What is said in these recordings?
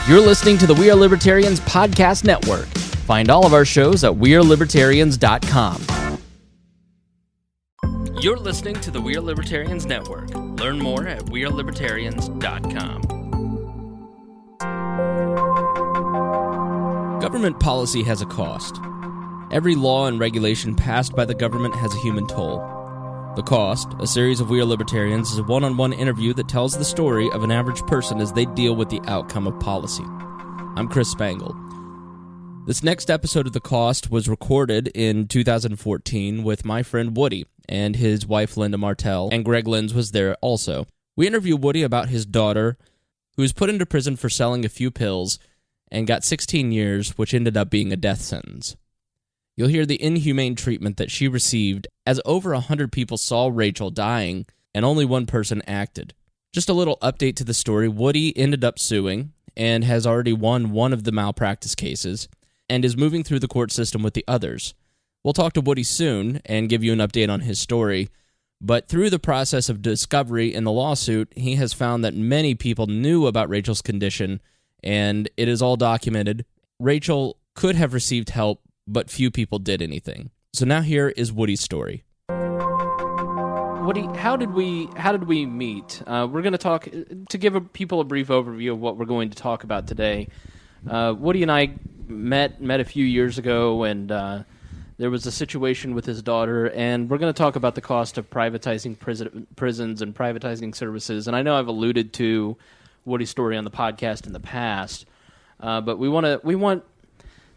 You're listening to the We Are Libertarians podcast network. Find all of our shows at wearelibertarians.com. You're listening to the We Are Libertarians network. Learn more at wearelibertarians.com. Government policy has a cost. Every law and regulation passed by the government has a human toll. The Cost, a series of We Are Libertarians, is a one-on-one interview that tells the story of an average person as they deal with the outcome of policy. I'm Chris Spangle. This next episode of The Cost was recorded in 2014 with my friend Woody and his wife Linda Martel, and Greg Lenz was there also. We interviewed Woody about his daughter, who was put into prison for selling a few pills and got 16 years, which ended up being a death sentence. You'll hear the inhumane treatment that she received as over 100 people saw Rachel dying and only one person acted. Just a little update to the story, Woody ended up suing and has already won one of the malpractice cases and is moving through the court system with the others. We'll talk to Woody soon and give you an update on his story, but through the process of discovery in the lawsuit, he has found that many people knew about Rachel's condition and it is all documented. Rachel could have received help, but few people did anything. So now here is Woody's story. Woody, how did we meet? We're going to talk, to give people a brief overview of what we're going to talk about today. Woody and I met a few years ago, and there was a situation with his daughter, and we're going to talk about the cost of privatizing prisons and privatizing services. And I know I've alluded to Woody's story on the podcast in the past, but we want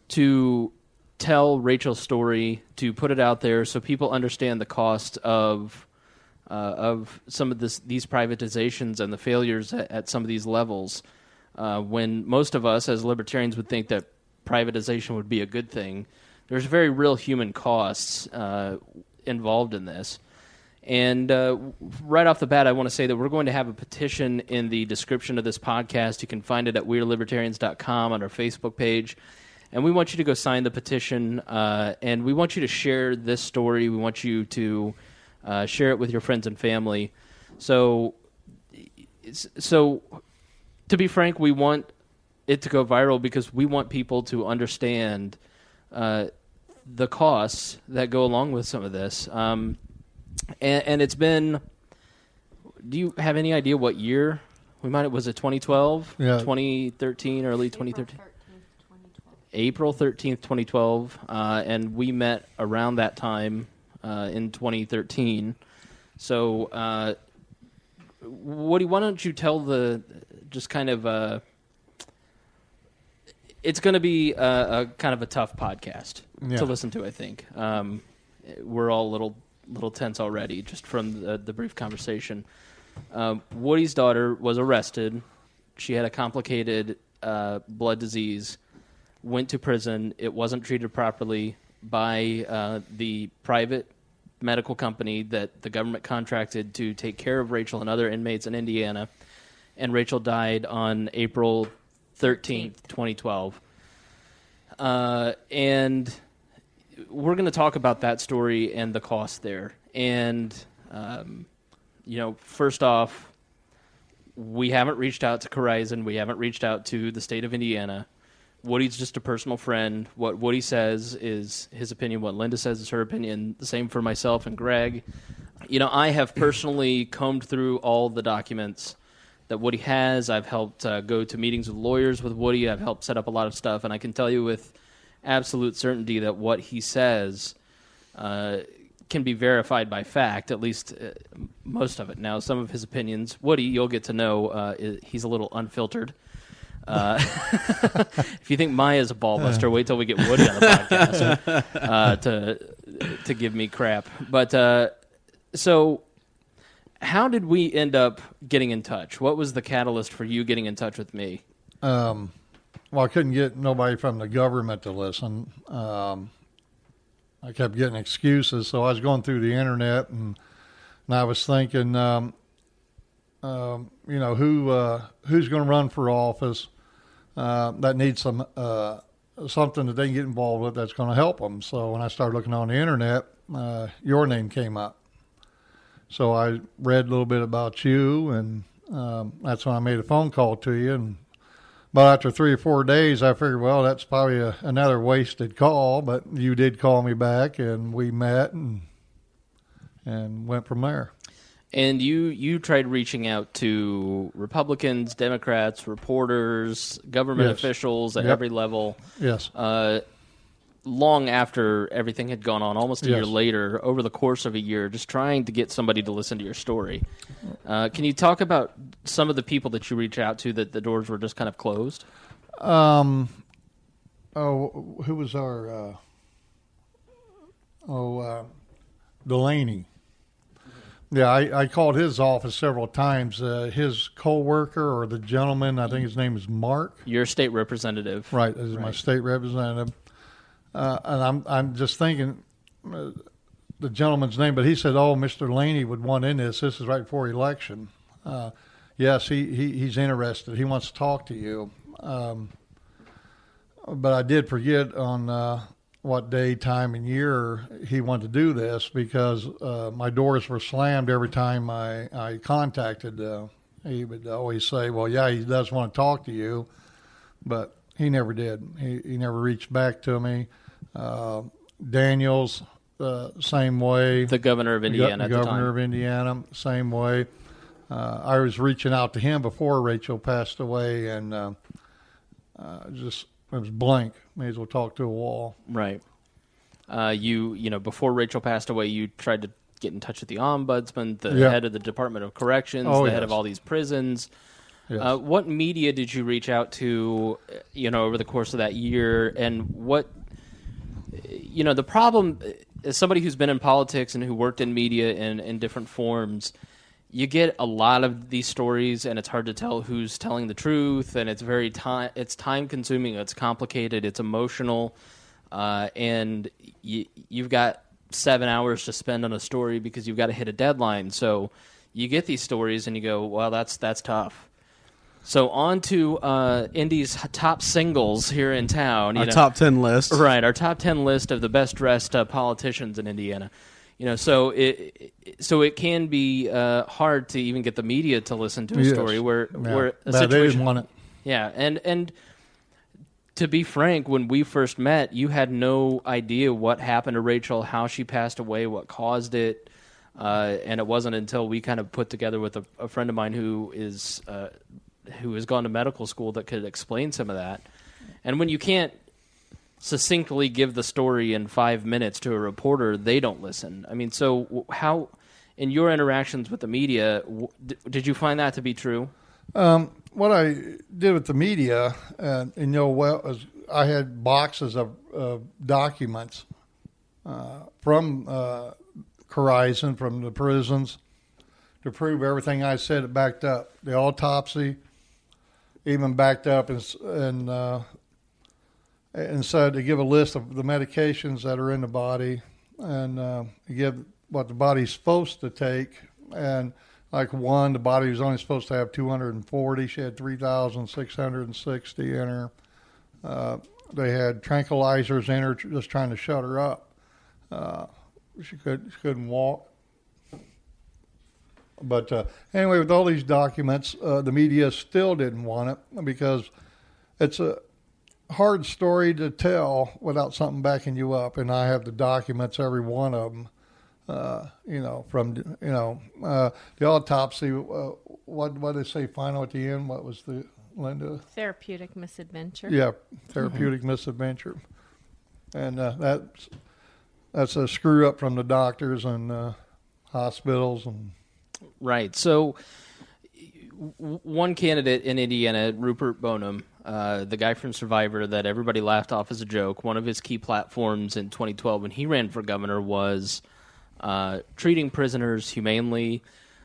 to tell Rachel's story, to put it out there so people understand the cost of some of these privatizations and the failures at some of these levels. When most of us as libertarians would think that privatization would be a good thing, there's very real human costs involved in this. And right off the bat, I want to say that we're going to have a petition in the description of this podcast. You can find it at wearelibertarians.com on our Facebook page. And we want you to go sign the petition, and we want you to share this story. We want you to share it with your friends and family. So, to be frank, we want it to go viral because we want people to understand the costs that go along with some of this. And it's been, do you have any idea what year? Was it 2012? Yeah. 2013, early 2013? April 13th, 2012, and we met around that time in 2013. So, Woody, why don't you tell it's going to be a kind of a tough podcast to listen to, I think. We're all a little tense already just from the brief conversation. Woody's daughter was arrested. She had a complicated blood disease. Went to prison. It wasn't treated properly by the private medical company that the government contracted to take care of Rachel and other inmates in Indiana. And Rachel died on April 13th, 2012. And we're going to talk about that story and the cost there. And, first off, we haven't reached out to Corizon. We haven't reached out to the state of Indiana. Woody's just a personal friend. What Woody says is his opinion. What Linda says is her opinion. The same for myself and Greg. I have personally combed through all the documents that Woody has. I've helped go to meetings with lawyers with Woody. I've helped set up a lot of stuff. And I can tell you with absolute certainty that what he says can be verified by fact, at least most of it. Now, some of his opinions, Woody, you'll get to know, he's a little unfiltered. If you think Maya's a ballbuster, wait till we get Woody on the podcast to give me crap. But so, how did we end up getting in touch? What was the catalyst for you getting in touch with me? Well, I couldn't get nobody from the government to listen. I kept getting excuses, so I was going through the internet and I was thinking, who's going to run for office that needs some something that they can get involved with that's going to help them. So when I started looking on the internet, your name came up. So I read a little bit about you, and that's when I made a phone call to you and But after 3 or 4 days, I figured, well, that's probably another wasted call. But you did call me back, and we met and went from there. And you tried reaching out to Republicans, Democrats, reporters, government officials at every level. Yes. Long after everything had gone on, almost a year later, over the course of a year, just trying to get somebody to listen to your story. Can you talk about some of the people that you reached out to that the doors were just kind of closed? Who was our... Delaney. Yeah, I called his office several times. His co-worker or the gentleman, I think his name is Mark. Your state representative. Right, this is my state representative. And I'm just thinking the gentleman's name, but he said, Mr. Laney would want in this. This is right before election. Yes, he's interested. He wants to talk to you. But I did forget on what day, time, and year he wanted to do this because my doors were slammed every time I contacted. He would always say, well, yeah, he does want to talk to you, but he never did. He never reached back to me. Daniels, same way. The governor of Indiana at the time. The governor of Indiana, same way. I was reaching out to him before Rachel passed away, and it was blank. May as well talk to a wall. Right. Before Rachel passed away, you tried to get in touch with the ombudsman, the head of the Department of Corrections, the head of all these prisons. Yes. What media did you reach out to, over the course of that year? And what, the problem, as somebody who's been in politics and who worked in media in different forms, you get a lot of these stories, and it's hard to tell who's telling the truth, and it's it's time-consuming, it's complicated, it's emotional, and you've got 7 hours to spend on a story because you've got to hit a deadline. So you get these stories, and you go, well, that's tough. So on to Indy's top singles here in town. Our top 10 list. Right, our top 10 list of the best-dressed politicians in Indiana. So it can be hard to even get the media to listen to a story where a situation. They didn't want it. Yeah, and to be frank, when we first met, you had no idea what happened to Rachel, how she passed away, what caused it, and it wasn't until we kind of put together with a friend of mine who has gone to medical school that could explain some of that. And when you can't succinctly give the story in 5 minutes to a reporter, they don't listen. I mean, so how, in your interactions with the media, did you find that to be true? What I did with the media, I had boxes of documents from Horizon, from the prisons, to prove everything I said. It backed up. The autopsy even backed up and said to give a list of the medications that are in the body and give what the body's supposed to take. And like the body was only supposed to have 240. She had 3,660 in her. They had tranquilizers in her just trying to shut her up. She couldn't walk. But anyway, with all these documents, the media still didn't want it because it's a hard story to tell without something backing you up. And I have the documents, every one of them. The autopsy. What did they say final at the end? What was the Linda? Therapeutic misadventure. Yeah, therapeutic misadventure, and that's a screw up from the doctors and hospitals and. Right. So, one candidate in Indiana, Rupert Bonham, the guy from Survivor that everybody laughed off as a joke, one of his key platforms in 2012 when he ran for governor was treating prisoners humanely,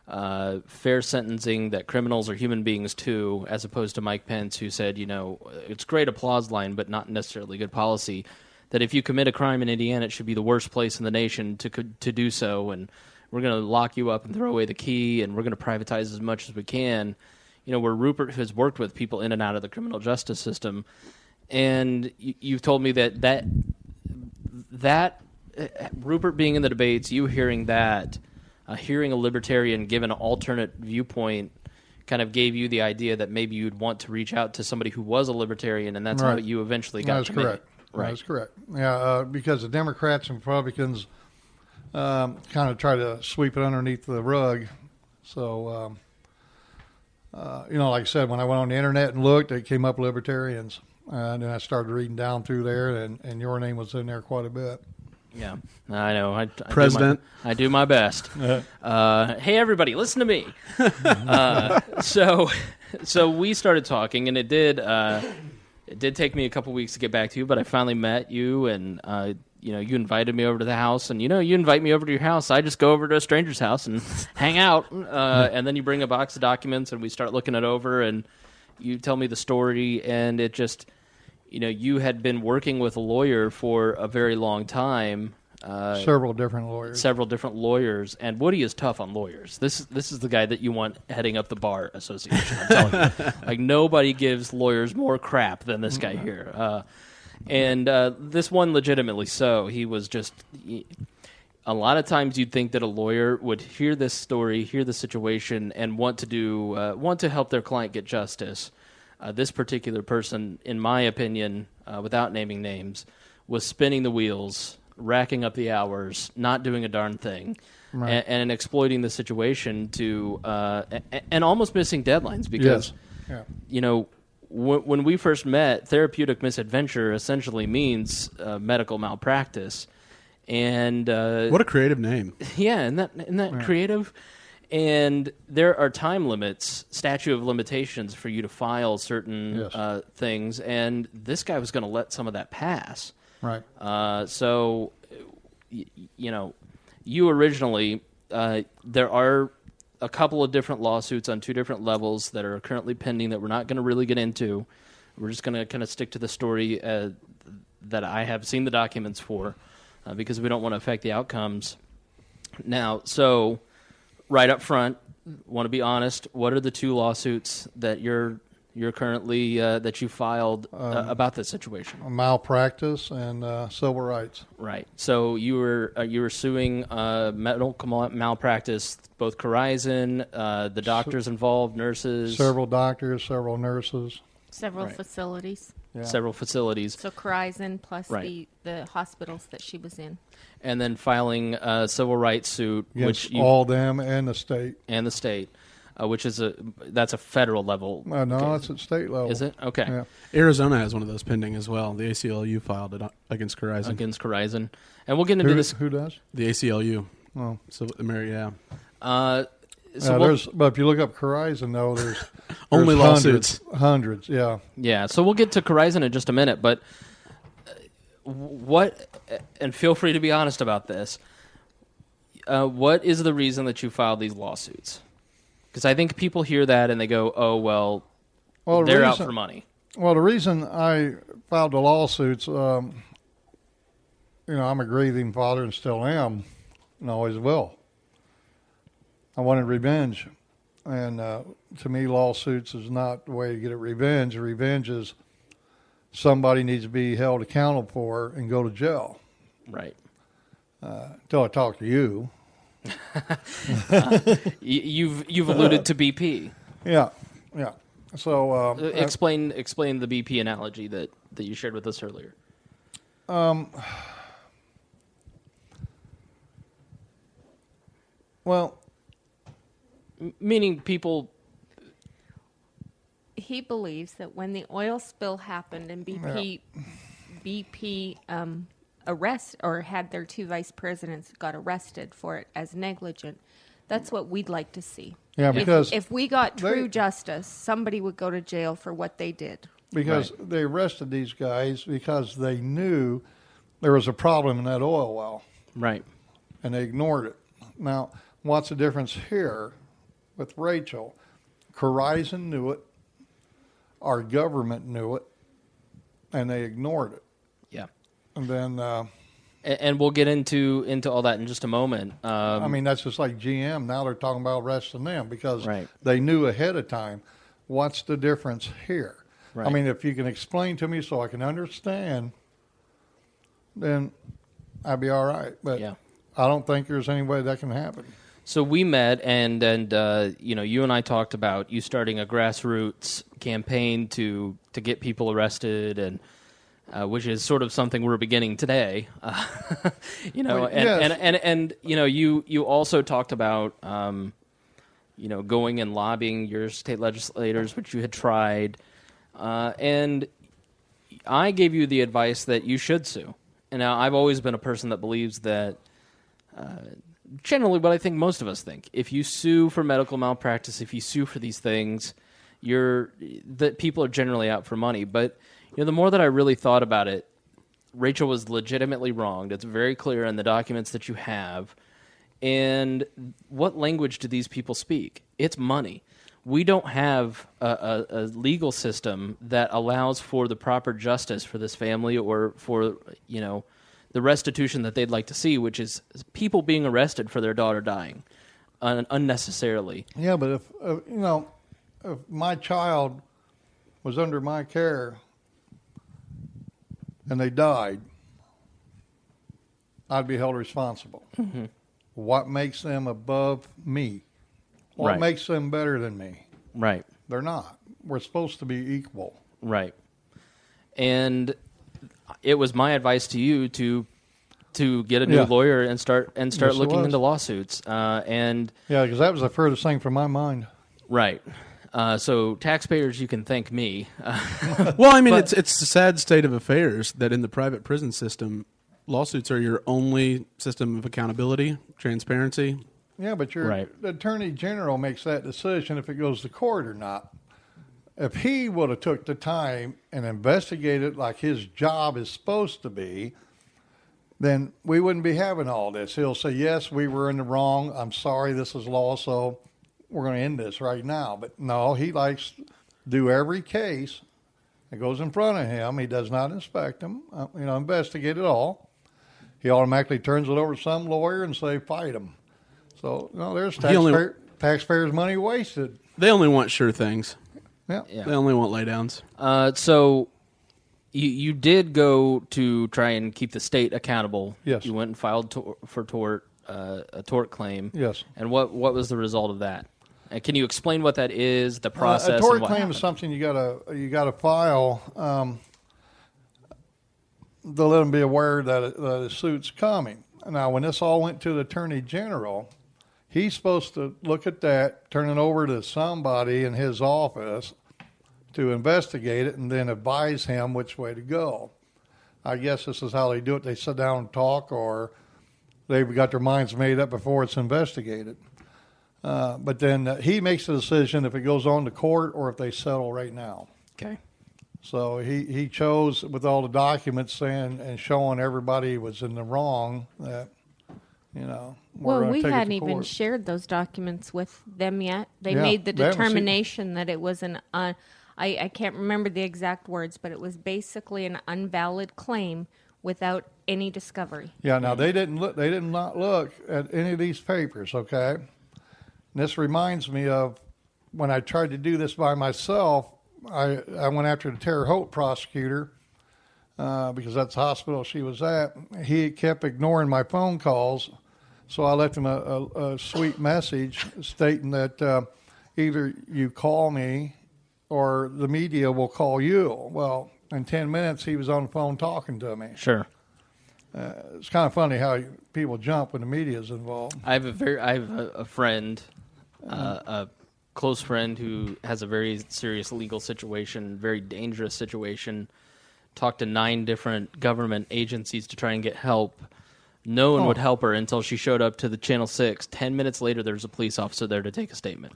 fair sentencing, that criminals are human beings too, as opposed to Mike Pence, who said, it's great applause line, but not necessarily good policy, that if you commit a crime in Indiana, it should be the worst place in the nation to do so, and we're going to lock you up and throw away the key, and we're going to privatize as much as we can. Where Rupert has worked with people in and out of the criminal justice system, and you've told me that Rupert being in the debates, you hearing that, hearing a libertarian give an alternate viewpoint, kind of gave you the idea that maybe you'd want to reach out to somebody who was a libertarian, and that's how you eventually got committed. Correct. Right. That's correct. Yeah, because the Democrats and Republicans kind of try to sweep it underneath the rug. So, like I said, when I went on the internet and looked, it came up libertarians. And then I started reading down through there, and your name was in there quite a bit. Yeah, I know. I do my best. Hey, everybody, listen to me. So we started talking, and it did take me a couple weeks to get back to you, but I finally met you, and you invited me over to the house, and you invite me over to your house. I just go over to a stranger's house and hang out, and then you bring a box of documents, and we start looking it over, and you tell me the story, and it just, you had been working with a lawyer for a very long time. Several different lawyers. And Woody is tough on lawyers. This is the guy that you want heading up the bar association. I'm telling you, like, nobody gives lawyers more crap than this guy here. And this one, legitimately so. He was just. A lot of times, you'd think that a lawyer would hear this story, hear the situation, and want to help their client get justice. This particular person, in my opinion, without naming names, was spinning the wheels, racking up the hours, not doing a darn thing, and exploiting the situation to and almost missing deadlines because, when we first met, therapeutic misadventure essentially means medical malpractice. And what a creative name! Yeah, isn't that creative? And there are time limits, statute of limitations for you to file certain things, and this guy was going to let some of that pass. Right. So, you originally, there are a couple of different lawsuits on two different levels that are currently pending that we're not going to really get into. We're just going to kind of stick to the story that I have seen the documents for. Because we don't want to affect the outcomes. Now, so right up front, want to be honest. What are the two lawsuits that you're currently that you filed about this situation? Malpractice and civil rights. Right. So you were suing medical malpractice, both Corizon, the doctors involved, nurses, several doctors, several nurses, several facilities. Yeah. Several facilities. So Corizon plus the hospitals that she was in. And then filing a civil rights suit. Against all them and the state. And the state, which is that's a federal level. No, it's at state level. Is it? Okay. Yeah. Arizona has one of those pending as well. The ACLU filed it against Corizon. And we'll get into this. Who does? The ACLU. Oh. So, yeah. But if you look up Corizon, though, there's only lawsuits. Hundreds, yeah. Yeah, so we'll get to Corizon in just a minute, but and feel free to be honest about this, what is the reason that you filed these lawsuits? Because I think people hear that and they go, oh, well they're out for money. Well, the reason I filed the lawsuits, I'm a grieving father and still am, and always will. I wanted revenge, and to me, lawsuits is not the way to get at revenge. Revenge is somebody needs to be held accountable for and go to jail. Right. Until I talk to you. You've alluded to BP. Yeah. So explain the BP analogy that you shared with us earlier. Well. Meaning people. He believes that when the oil spill happened and BP arrest or had their two vice presidents got arrested for it as negligent, that's what we'd like to see. Yeah, because if we got true justice, somebody would go to jail for what they did. Because they arrested these guys because they knew there was a problem in that oil well. Right. And they ignored it. Now, what's the difference here? With Rachel, Corizon knew it, our government knew it, and they ignored it. Yeah. And then... and we'll get into all that in just a moment. That's just like GM. Now they're talking about arresting them because they knew ahead of time. What's the difference here? Right. If you can explain to me so I can understand, then I'd be all right. But I don't think there's any way that can happen. So we met, and you and I talked about you starting a grassroots campaign to get people arrested, and which is sort of something we're beginning today. You also talked about going and lobbying your state legislators, which you had tried, and I gave you the advice that you should sue. And now I've always been a person that believes that. Generally, what I think most of us think, if you sue for medical malpractice, if you sue for these things, that people are generally out for money. But the more that I really thought about it, Rachel was legitimately wronged. It's very clear in the documents that you have. And what language do these people speak? It's money. We don't have a legal system that allows for the proper justice for this family, or for the restitution that they'd like to see, which is people being arrested for their daughter dying unnecessarily. Yeah, but if my child was under my care and they died, I'd be held responsible. Mm-hmm. What makes them above me? What makes them better than me? Right. They're not. We're supposed to be equal. Right. And it was my advice to you to get a new lawyer and start looking into lawsuits. Because that was the furthest thing from my mind. Right. So taxpayers, you can thank me. Well, I mean, it's a sad state of affairs that in the private prison system, lawsuits are your only system of accountability, transparency. Yeah, but the Attorney General makes that decision if it goes to court or not. If he would have took the time and investigated like his job is supposed to be, then we wouldn't be having all this. He'll say, yes, we were in the wrong. I'm sorry, this is law, so we're going to end this right now. But no, he likes to do every case that goes in front of him. He does not inspect them, investigate it all. He automatically turns it over to some lawyer and say, fight him. So, there's taxpayers' money wasted. They only want sure things. Yeah. They only want laydowns. So you did go to try and keep the state accountable. Yes. You went and filed for a tort claim. Yes. And what was the result of that? And can you explain what that is, the process? A tort and what claim happened? is something you gotta file. To let them be aware that a suit's coming. Now, when this all went to the Attorney General, he's supposed to look at that, turn it over to somebody in his office to investigate it, and then advise him which way to go. I guess this is how they do it. They sit down and talk, or they've got their minds made up before it's investigated. But then he makes the decision if it goes on to court or if they settle right now. Okay. So he chose, with all the documents saying and showing everybody was in the wrong, that, we hadn't even shared those documents with them yet. They made the determination that it was I can't remember the exact words, but it was basically an invalid claim without any discovery. Yeah, now they did not look at any of these papers, okay? And this reminds me of when I tried to do this by myself. I went after the Terre Haute prosecutor because that's the hospital she was at. He kept ignoring my phone calls, so I left him a sweet message stating that either you call me or the media will call you. Well, in 10 minutes, he was on the phone talking to me. Sure. It's kind of funny how people jump when the media is involved. I have a friend, a close friend who has a very serious legal situation, very dangerous situation. Talked to 9 different government agencies to try and get help. No one would help her until she showed up to the Channel 6. 10 minutes later, there's a police officer there to take a statement.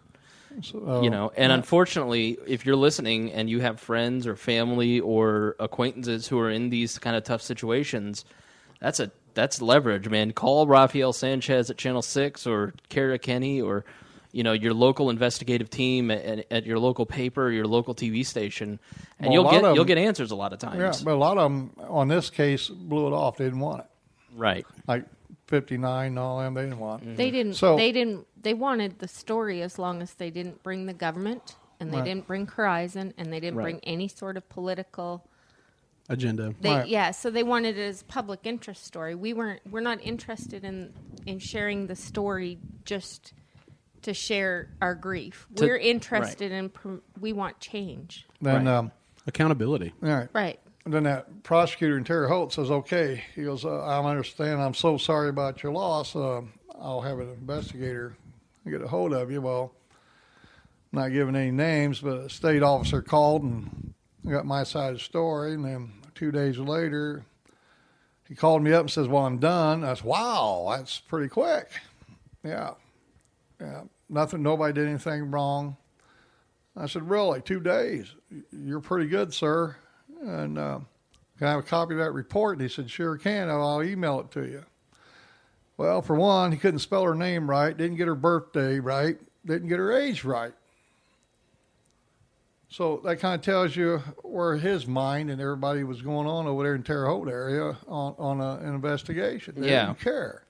So, unfortunately, if you're listening and you have friends or family or acquaintances who are in these kind of tough situations, that's leverage, man. Call Rafael Sanchez at Channel 6 or Kara Kenny or your local investigative team at your local paper, your local TV station, and you'll get answers a lot of times. Yeah, but a lot of them on this case blew it off. They didn't want it. Right. Like 59 and all them, they didn't want it. They didn't. They wanted the story as long as they didn't bring the government, and they didn't bring Horizon, and they didn't bring any sort of political agenda. Yeah, so they wanted it as public interest story. We're not interested in sharing the story just to share our grief. We're interested in we want change. Then accountability. All right. Right. And then that prosecutor in Terre Haute says, okay, he goes, I understand. I'm so sorry about your loss. I'll have an investigator get a hold of you. Well, I'm not giving any names, but a state officer called and got my side of the story. And then 2 days later, he called me up and says, well, I'm done. I said, wow, that's pretty quick. Yeah. Nothing, nobody did anything wrong. I said, really, 2 days? You're pretty good, sir. And can I have a copy of that report? And he said, sure can. I'll email it to you. Well, for one, he couldn't spell her name right, didn't get her birthday right, didn't get her age right. So that kind of tells you where his mind and everybody was going on over there in Terre Haute area on an investigation. They didn't care.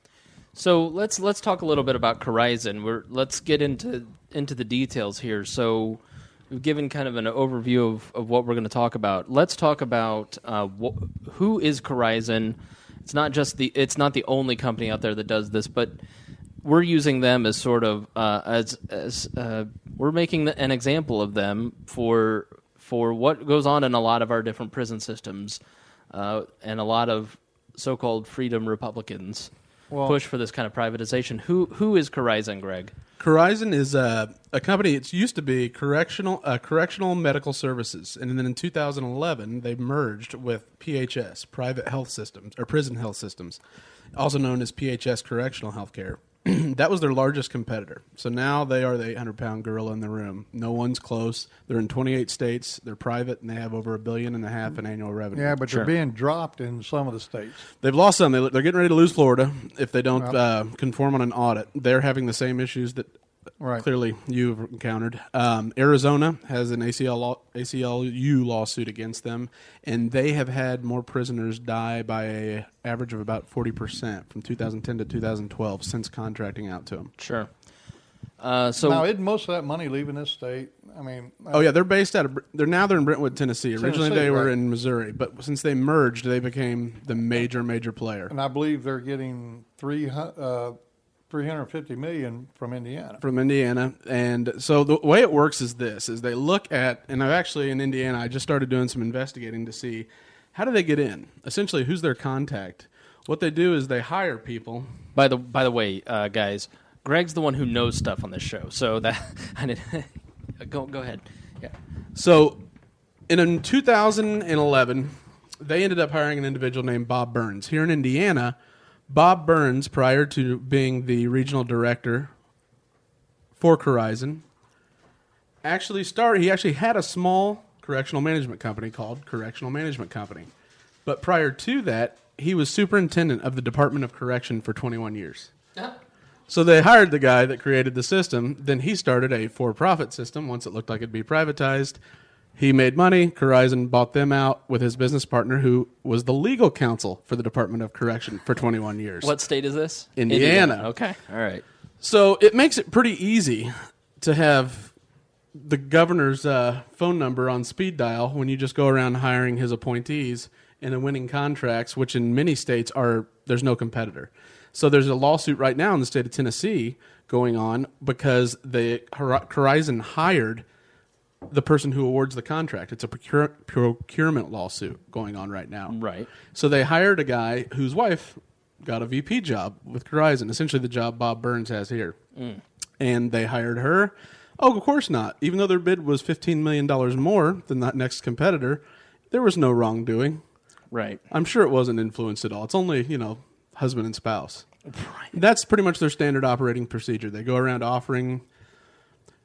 So let's talk a little bit about Corizon. Let's get into the details here. So we've given kind of an overview of what we're going to talk about. Let's talk about who is Corizon. It's not the only company out there that does this, but we're using them as sort of we're making an example of them for what goes on in a lot of our different prison systems, and a lot of so-called freedom Republicans push for this kind of privatization. Who is Corizon, Greg? Corizon is a company. It used to be correctional medical services, and then in 2011 they merged with PHS, private health systems or prison health systems, also known as PHS Correctional Healthcare. That was their largest competitor. So now they are the 800-pound gorilla in the room. No one's close. They're in 28 states. They're private, and they have over $1.5 billion in annual revenue. Yeah, but they're being dropped in some of the states. They've lost some. They're getting ready to lose Florida if they don't conform on an audit. They're having the same issues that clearly you've encountered. Arizona has an ACLU lawsuit against them, and they have had more prisoners die by an average of about 40% from 2010 to 2012 since contracting out to them. Sure. So now, isn't most of that money leaving this state? I mean, they're based out of. They're in Brentwood, Tennessee. Originally, they were in Missouri, but since they merged, they became the major player. And I believe they're getting $350 million from Indiana. And so the way it works is this: is they look at, and I've actually in Indiana, I just started doing some investigating to see how do they get in. Essentially, who's their contact? What they do is they hire people. By the way, guys, Greg's the one who knows stuff on this show, so that go ahead. Yeah. So in 2011, they ended up hiring an individual named Bob Burns here in Indiana. Bob Burns, prior to being the regional director for Corizon, he actually had a small correctional management company called Correctional Management Company. But prior to that, he was superintendent of the Department of Correction for 21 years. So they hired the guy that created the system. Then he started a for-profit system once it looked like it'd be privatized. He made money. Corizon bought them out with his business partner, who was the legal counsel for the Department of Correction for 21 years. What state is this? Indiana. Okay. All right. So it makes it pretty easy to have the governor's phone number on speed dial when you just go around hiring his appointees and winning contracts, which in many states there's no competitor. So there's a lawsuit right now in the state of Tennessee going on because the Corizon hired the person who awards the contract. It's a procurement lawsuit going on right now. Right. So they hired a guy whose wife got a VP job with Corizon, essentially the job Bob Burns has here. And they hired her. Oh, of course not. Even though their bid was $15 million more than that next competitor, there was no wrongdoing. Right. I'm sure it wasn't influenced at all. It's only, husband and spouse. Right. That's pretty much their standard operating procedure. They go around offering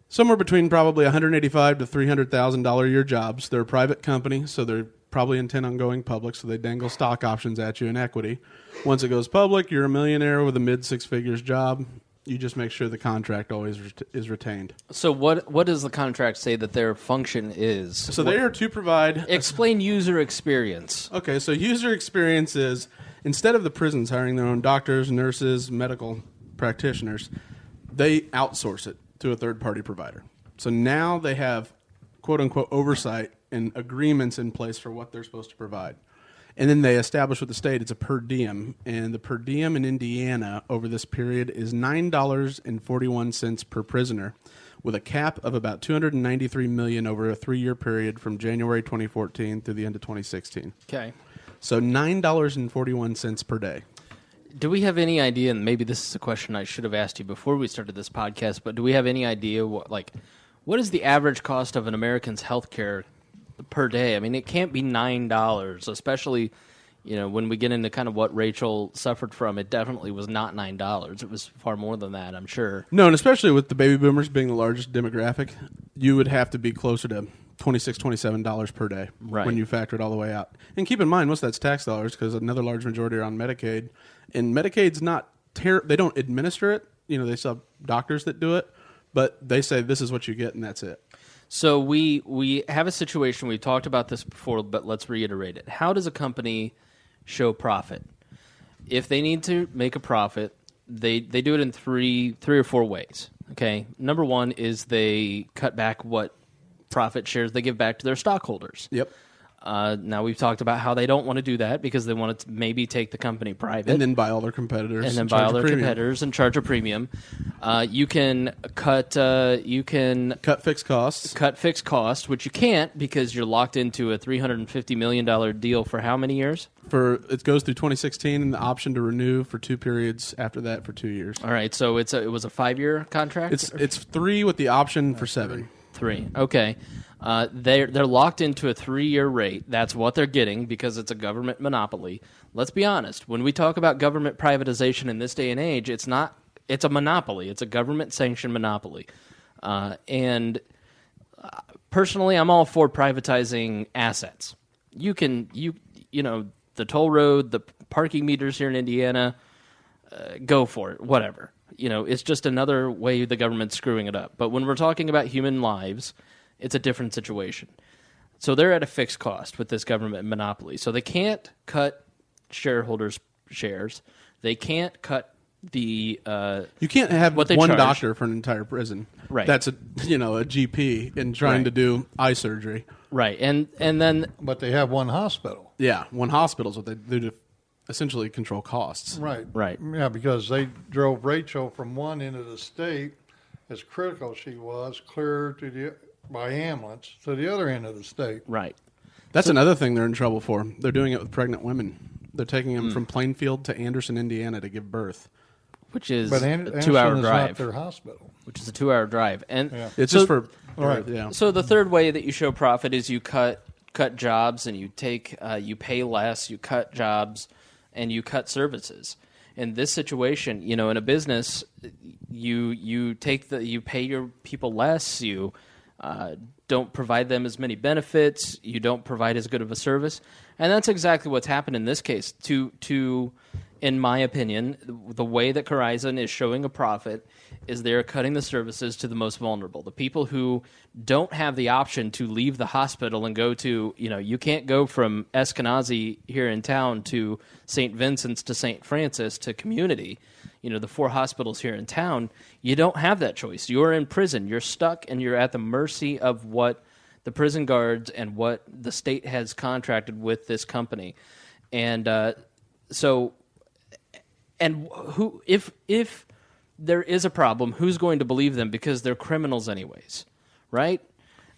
somewhere between probably $185,000 to $300,000 a year jobs. They're a private company, so they're probably intent on going public, so they dangle stock options at you in equity. Once it goes public, you're a millionaire with a mid-six figures job. You just make sure the contract always is retained. So what does the contract say that their function is? So they are to provide... Explain user experience. Okay, so user experience is, instead of the prisons hiring their own doctors, nurses, medical practitioners, they outsource it to a third-party provider. So now they have, quote-unquote, oversight and agreements in place for what they're supposed to provide. And then they establish with the state it's a per diem, and the per diem in Indiana over this period is $9.41 per prisoner, with a cap of about $293 million over a 3-year period from January 2014 through the end of 2016. Okay. So $9.41 per day. Do we have any idea, and maybe this is a question I should have asked you before we started this podcast, but do we have any idea what is the average cost of an American's health care per day? I mean, it can't be $9, especially, when we get into kind of what Rachel suffered from. It definitely was not $9. It was far more than that, I'm sure. No, and especially with the baby boomers being the largest demographic, you would have to be closer to $26, $27 per day when you factor it all the way out. And keep in mind, most of that's tax dollars because another large majority are on Medicaid. And Medicaid's not they don't administer it. They still have doctors that do it, but they say this is what you get and that's it. So we have a situation, we've talked about this before, but let's reiterate it. How does a company show profit? If they need to make a profit, they do it in three or four ways. Okay, number one is they cut back what profit shares they give back to their stockholders. Yep. Now, we've talked about how they don't want to do that because they want to maybe take the company private. And then buy all their competitors. And then buy all their competitors and charge a premium. You can cut fixed costs. Cut fixed costs, which you can't because you're locked into a $350 million deal for how many years? It goes through 2016 and the option to renew for 2 periods after that for 2 years. All right, so it was a 5-year contract? It's 3 with the option for 7. 3. Okay. They're locked into a 3-year rate. That's what they're getting because it's a government monopoly. Let's be honest. When we talk about government privatization in this day and age, it's a monopoly. It's a government-sanctioned monopoly. And personally, I'm all for privatizing assets. The toll road, the parking meters here in Indiana, go for it, whatever. It's just another way the government's screwing it up. But when we're talking about human lives, it's a different situation. So they're at a fixed cost with this government monopoly. So they can't cut shareholders' shares. They can't cut the you can't have one charge. Doctor for an entire prison. Right. That's a GP and trying to do eye surgery. Right. And then but they have one hospital. Yeah, one hospital is what they do to essentially control costs. Right. Right. Yeah, because they drove Rachel from one end of the state, as critical she was, clear to by ambulance to the other end of the state. Right. That's another thing they're in trouble for. They're doing it with pregnant women. They're taking them from Plainfield to Anderson, Indiana to give birth. Which is a 2-hour drive. Not their hospital. Which is a 2-hour drive. And it's just for... Right. Yeah. So the third way that you show profit is you cut jobs and you you pay less, you cut jobs, and you cut services. In this situation, in a business, you pay your people less, you don't provide them as many benefits, you don't provide as good of a service, and that's exactly what's happened in this case. In my opinion, the way that Corizon is showing a profit is they're cutting the services to the most vulnerable, the people who don't have the option to leave the hospital and go to, you can't go from Eskenazi here in town to St. Vincent's to St. Francis to Community, the 4 hospitals here in town. You don't have that choice. You're in prison. You're stuck, and you're at the mercy of what the prison guards and what the state has contracted with this company. And who, if there is a problem, who's going to believe them? Because they're criminals anyways, right?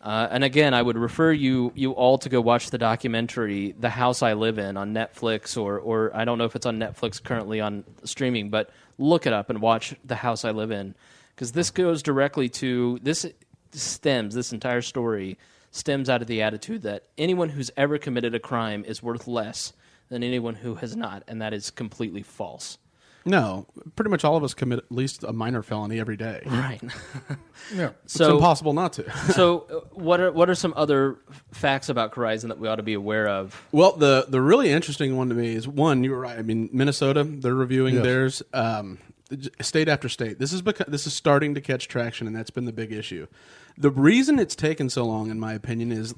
And again, I would refer you all to go watch the documentary "The House I Live In" on Netflix, or I don't know if it's on Netflix currently on streaming, but look it up and watch "The House I Live In," because this goes directly to this entire story stems out of the attitude that anyone who's ever committed a crime is worth less than anyone who has not, and that is completely false. No, pretty much all of us commit at least a minor felony every day. Right. Yeah. It's impossible not to. So what are some other facts about Corizon that we ought to be aware of? Well, the really interesting one to me is, one, you were right. I mean, Minnesota, they're reviewing theirs. State after state. This is starting to catch traction, and that's been the big issue. The reason it's taken so long, in my opinion, is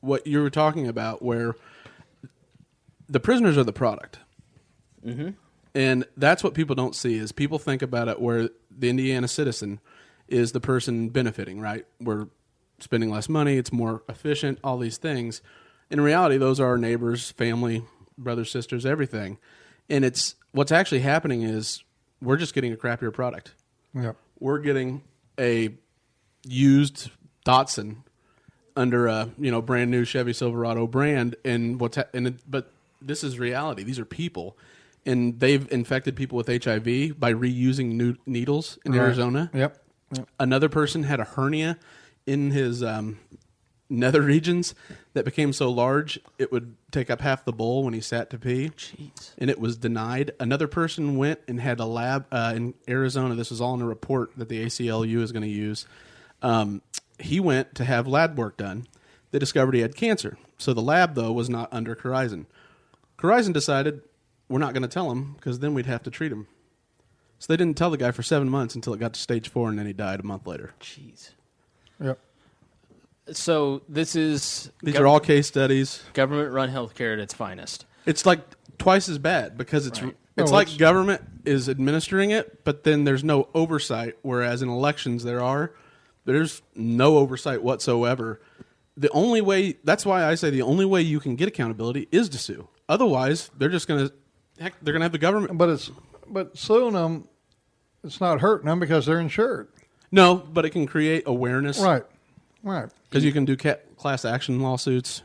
what you were talking about, where the prisoners are the product. Mm-hmm. And that's what people don't see, is people think about it where the Indiana citizen is the person benefiting, right? We're spending less money, it's more efficient, all these things. In reality, those are our neighbors, family, brothers, sisters, everything. And it's what's actually happening is we're just getting a crappier product. Yep. We're getting a used Datsun under a brand new Chevy Silverado brand, and but this is reality. These are people, and they've infected people with HIV by reusing new needles in Arizona. Yep. Another person had a hernia in his nether regions that became so large it would take up half the bowl when he sat to pee. Jeez. And it was denied. Another person went and had a lab in Arizona. This was all in a report that the ACLU is going to use. He went to have lab work done. They discovered he had cancer. So the lab, though, was not under Corizon. Corizon decided, we're not going to tell him because then we'd have to treat him. So they didn't tell the guy for 7 months until it got to stage 4, and then he died a month later. Jeez. Yep. So these are all case studies. Government-run healthcare at its finest. It's like twice as bad because it's like government is administering it, but then there's no oversight, whereas in elections there's no oversight whatsoever. That's why I say the only way you can get accountability is to sue. Otherwise, they're going to have the government. But suing them, it's not hurting them because they're insured. No, but it can create awareness. Right. Because you can do class action lawsuits.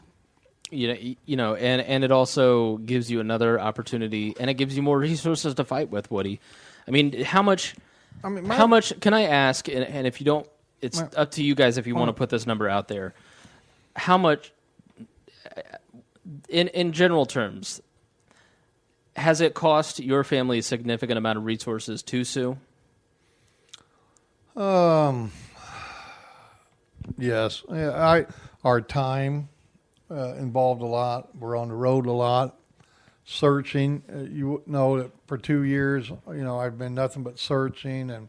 And it also gives you another opportunity, and it gives you more resources to fight with, Woody. I mean, how much can I ask, and if you don't, it's up to you guys if you want to put this number out there. How much, in general terms, has it cost your family a significant amount of resources to sue? Yes. Our time involved a lot. We're on the road a lot, searching. You know that for 2 years, I've been nothing but searching and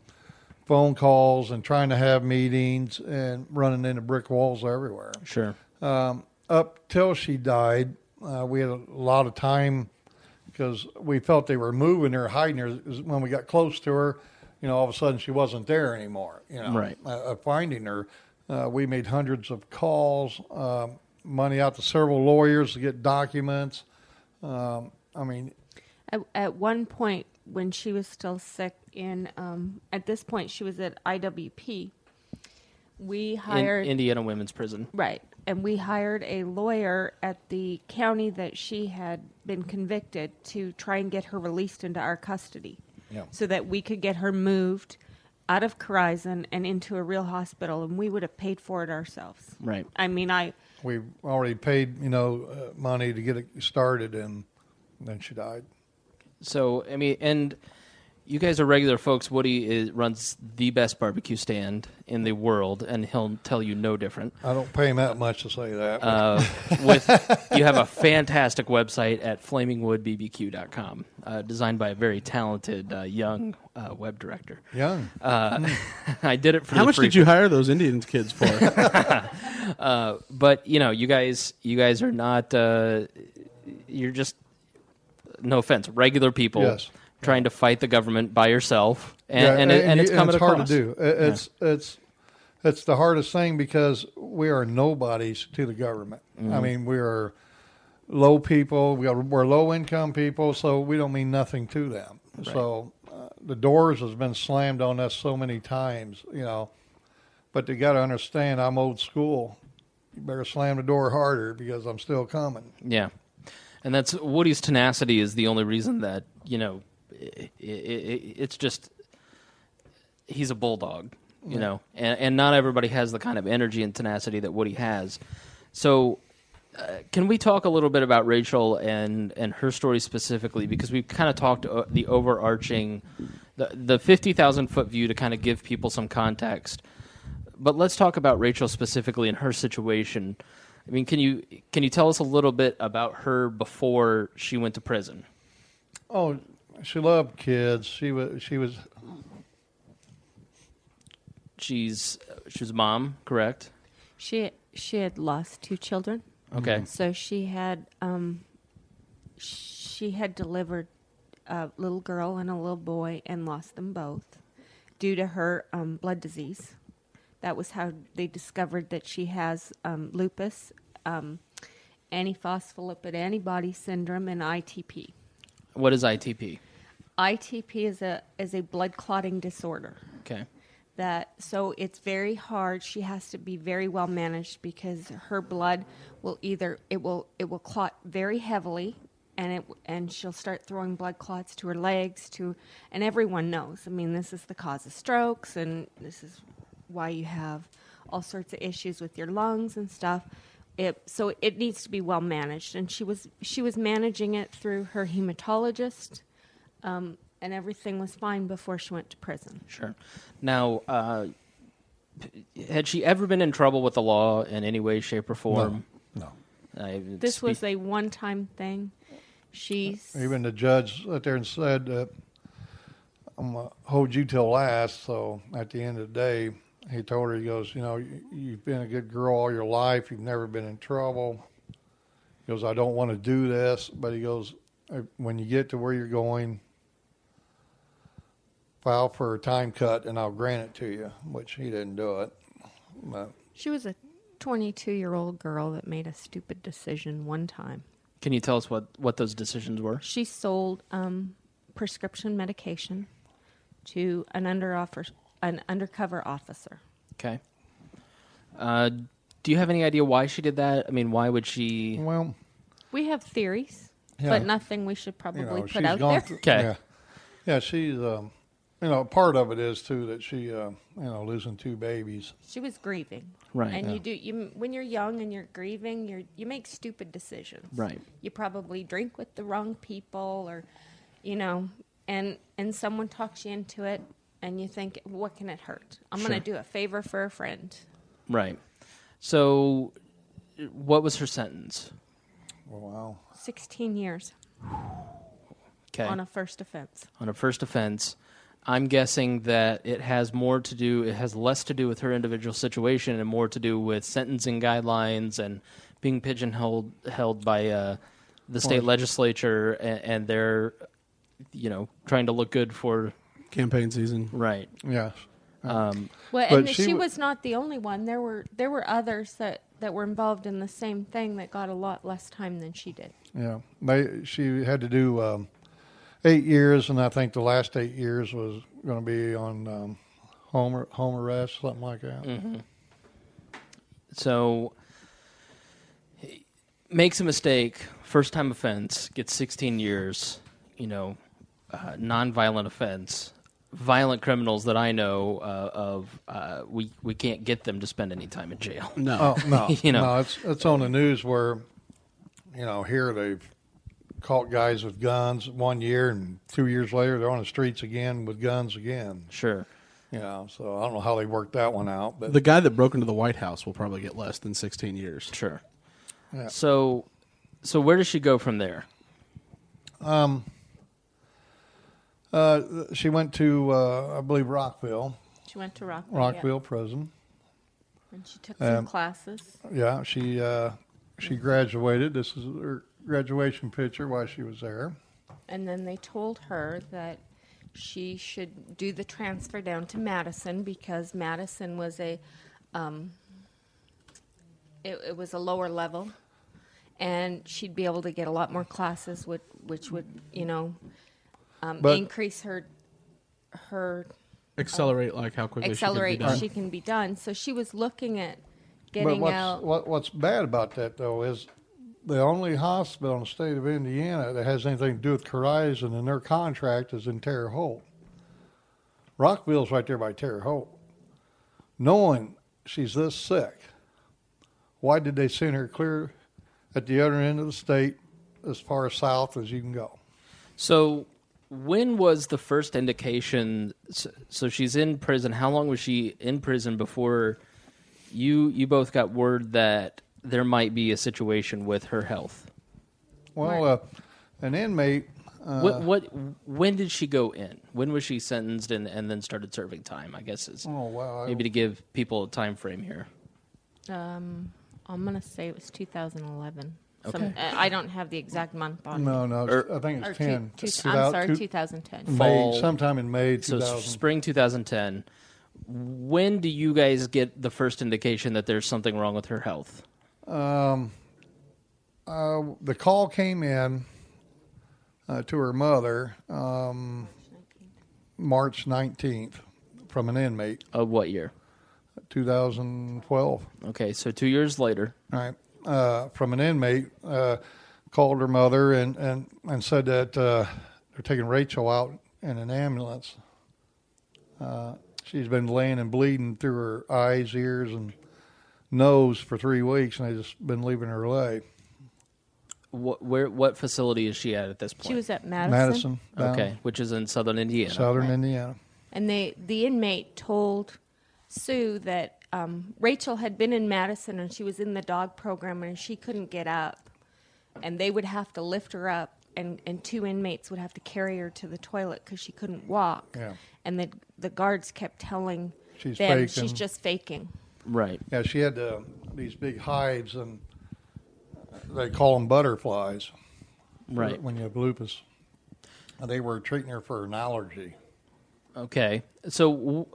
phone calls and trying to have meetings and running into brick walls everywhere. Sure. Up till she died, we had a lot of time because we felt they were moving her, hiding her. When we got close to her, all of a sudden she wasn't there anymore. Right. Finding her. We made hundreds of calls, money out to several lawyers to get documents. At one point when she was still sick at this point she was at IWP, we hired... Indiana Women's Prison. Right. And we hired a lawyer at the county that she had been convicted to try and get her released into our custody. Yeah. So that we could get her moved out of Corizon and into a real hospital, and we would have paid for it ourselves. Right. We already paid, money to get it started, and then she died. So, and you guys are regular folks. Woody runs the best barbecue stand in the world, and he'll tell you no different. I don't pay him that much to say that. You have a fantastic website at flamingwoodbbq.com, designed by a very talented young web director. Young. I did it for How much did you hire those Indian kids for? But, you guys are not, you're just, no offense, regular people. Yes. Trying to fight the government by yourself, and it's coming across. Hard to do. It's the hardest thing because we are nobodies to the government. Mm-hmm. We are low people. We're low income people, so we don't mean nothing to them. Right. So the doors has been slammed on us so many times, But you got to understand, I'm old school. You better slam the door harder because I'm still coming. Yeah, and that's Woody's tenacity is the only reason that it's just he's a bulldog, and not everybody has the kind of energy and tenacity that Woody has. So can we talk a little bit about Rachel and her story specifically, because we've kind of talked the overarching, the 50,000-foot view to kind of give people some context. But let's talk about Rachel specifically and her situation. Can you tell us a little bit about her before she went to prison? Oh, she loved kids. She was. She's a mom, correct? She had lost 2 children. Okay. So she had delivered a little girl and a little boy and lost them both due to her blood disease, That was how they discovered that she has lupus, antiphospholipid antibody syndrome, and ITP. What is ITP? ITP is a blood clotting disorder. Okay. So it's very hard. She has to be very well managed because her blood will it will clot very heavily, and she'll start throwing blood clots to her legs and everyone knows. I mean, this is the cause of strokes, and this is why you have all sorts of issues with your lungs and stuff. So it needs to be well managed, and she was managing it through her hematologist. And everything was fine before she went to prison. Sure. Now, had she ever been in trouble with the law in any way, shape, or form? No. This was a one-time thing. Even the judge sat there and said, I'm going to hold you till last. So at the end of the day, he told her, he goes, you've been a good girl all your life. You've never been in trouble. He goes, I don't want to do this. But he goes, when you get to where you're going, file for a time cut and I'll grant it to you, which he didn't do it. But she was a 22-year-old girl that made a stupid decision one time. Can you tell us what those decisions were? She sold prescription medication to an undercover officer. Okay. Do you have any idea why she did that? I mean, why would she? Well, we have theories, but nothing we should probably put out there. Okay. Yeah, she's part of it is too that she losing 2 babies. She was grieving. Right. And you when you're young and you're grieving, you make stupid decisions. Right. You probably drink with the wrong people, or and someone talks you into it, and you think, what can it hurt? I'm going to do a favor for a friend. Right. So what was her sentence? Wow. 16 years. Okay. On a first offense. On a first offense. I'm guessing that it has less to do with her individual situation and more to do with sentencing guidelines and being pigeonholed by the state legislature, and they're, trying to look good for campaign season. Right. Yes. And she was not the only one. There were others that were involved in the same thing that got a lot less time than she did. Yeah. She had to do 8 years, and I think the last 8 years was going to be on home arrest, something like that. Mm-hmm. So, makes a mistake, first-time offense, gets 16 years, nonviolent offense. Violent criminals that I know of, we can't get them to spend any time in jail. No. Oh, no. No, it's on the news where, here they've caught guys with guns 1 year, and 2 years later they're on the streets again with guns again. Sure. So I don't know how they worked that one out. But the guy that broke into the White House will probably get less than 16 years. Sure. Yeah. So where does she go from there? She went to, I believe, Rockville. She went to Rockville. Rockville prison. And she took some classes. Yeah, she graduated. This is her graduation picture while she was there. And then they told her that she should do the transfer down to Madison because Madison was it was a lower level, and she'd be able to get a lot more classes, which would increase her accelerate how quickly she can be done. So she was looking at getting out. What's bad about that though is the only hospital in the state of Indiana that has anything to do with Horizon and their contract is in Terre Haute. Rockville's right there by Terre Haute. Knowing she's this sick, why did they send her clear at the other end of the state as far south as you can go? So when was the first indication? So she's in prison. How long was she in prison before you both got word that there might be a situation with her health? Well, an inmate. When did she go in? When was she sentenced and then started serving time? I guess is maybe to give people a time frame here. I'm gonna say it was 2011. Okay. I don't have the exact month on. No, I think it's 10. 2010. Sometime in May 2000. So spring 2010. when do you guys get the first indication that there's something wrong with her health? The call came in to her mother March 19th from an inmate. Of what year? 2012. Okay, so 2 years later. All right. From an inmate, called her mother and said that they're taking Rachel out in an ambulance. She's been laying and bleeding through her eyes, ears, and nose for 3 weeks, and they just been leaving her lay. What facility is she at this point? She was at Madison. Okay, which is in southern Indiana. Southern Indiana. And the inmate told Sue that Rachel had been in Madison and she was in the dog program and she couldn't get up. And they would have to lift her up, and 2 inmates would have to carry her to the toilet because she couldn't walk. Yeah. And the guards kept telling She's them faking. she's just faking. Right. Yeah, she had these big hives, and they call them butterflies. Right. When you have lupus. And they were treating her for an allergy. Okay. So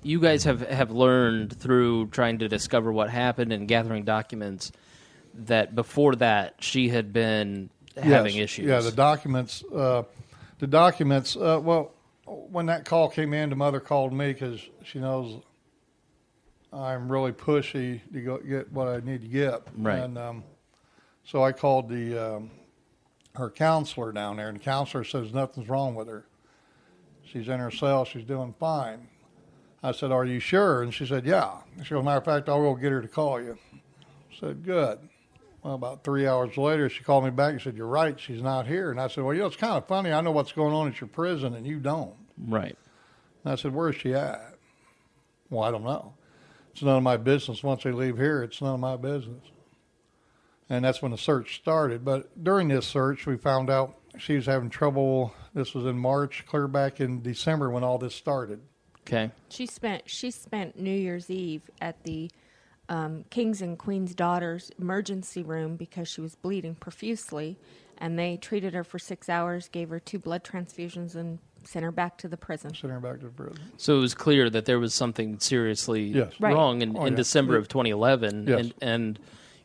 you guys have learned through trying to discover what happened and gathering documents that before that she had been having issues. Yeah, the documents, well, when that call came in, the mother called me because she knows I'm really pushy to go get what I need to get. Right. And so I called her counselor down there, and the counselor says nothing's wrong with her. She's in her cell. She's doing fine. I said, are you sure? And she said, yeah. She goes, matter of fact, I'll go get her to call you. I said, good. Well, about 3 hours later, she called me back and said, you're right, she's not here. And I said, well, it's kind of funny. I know what's going on at your prison, and you don't. Right. And I said, where's she at? Well, I don't know. It's none of my business. Once they leave here, it's none of my business. And that's when the search started. But during this search, we found out she was having trouble. This was in March, clear back in December when all this started. Okay. She spent New Year's Eve at the Kings and Queens Daughters emergency room because she was bleeding profusely, and they treated her for 6 hours, gave her 2 blood transfusions, and sent her back to the prison. So it was clear that there was something seriously wrong in December of 2011, Yes. and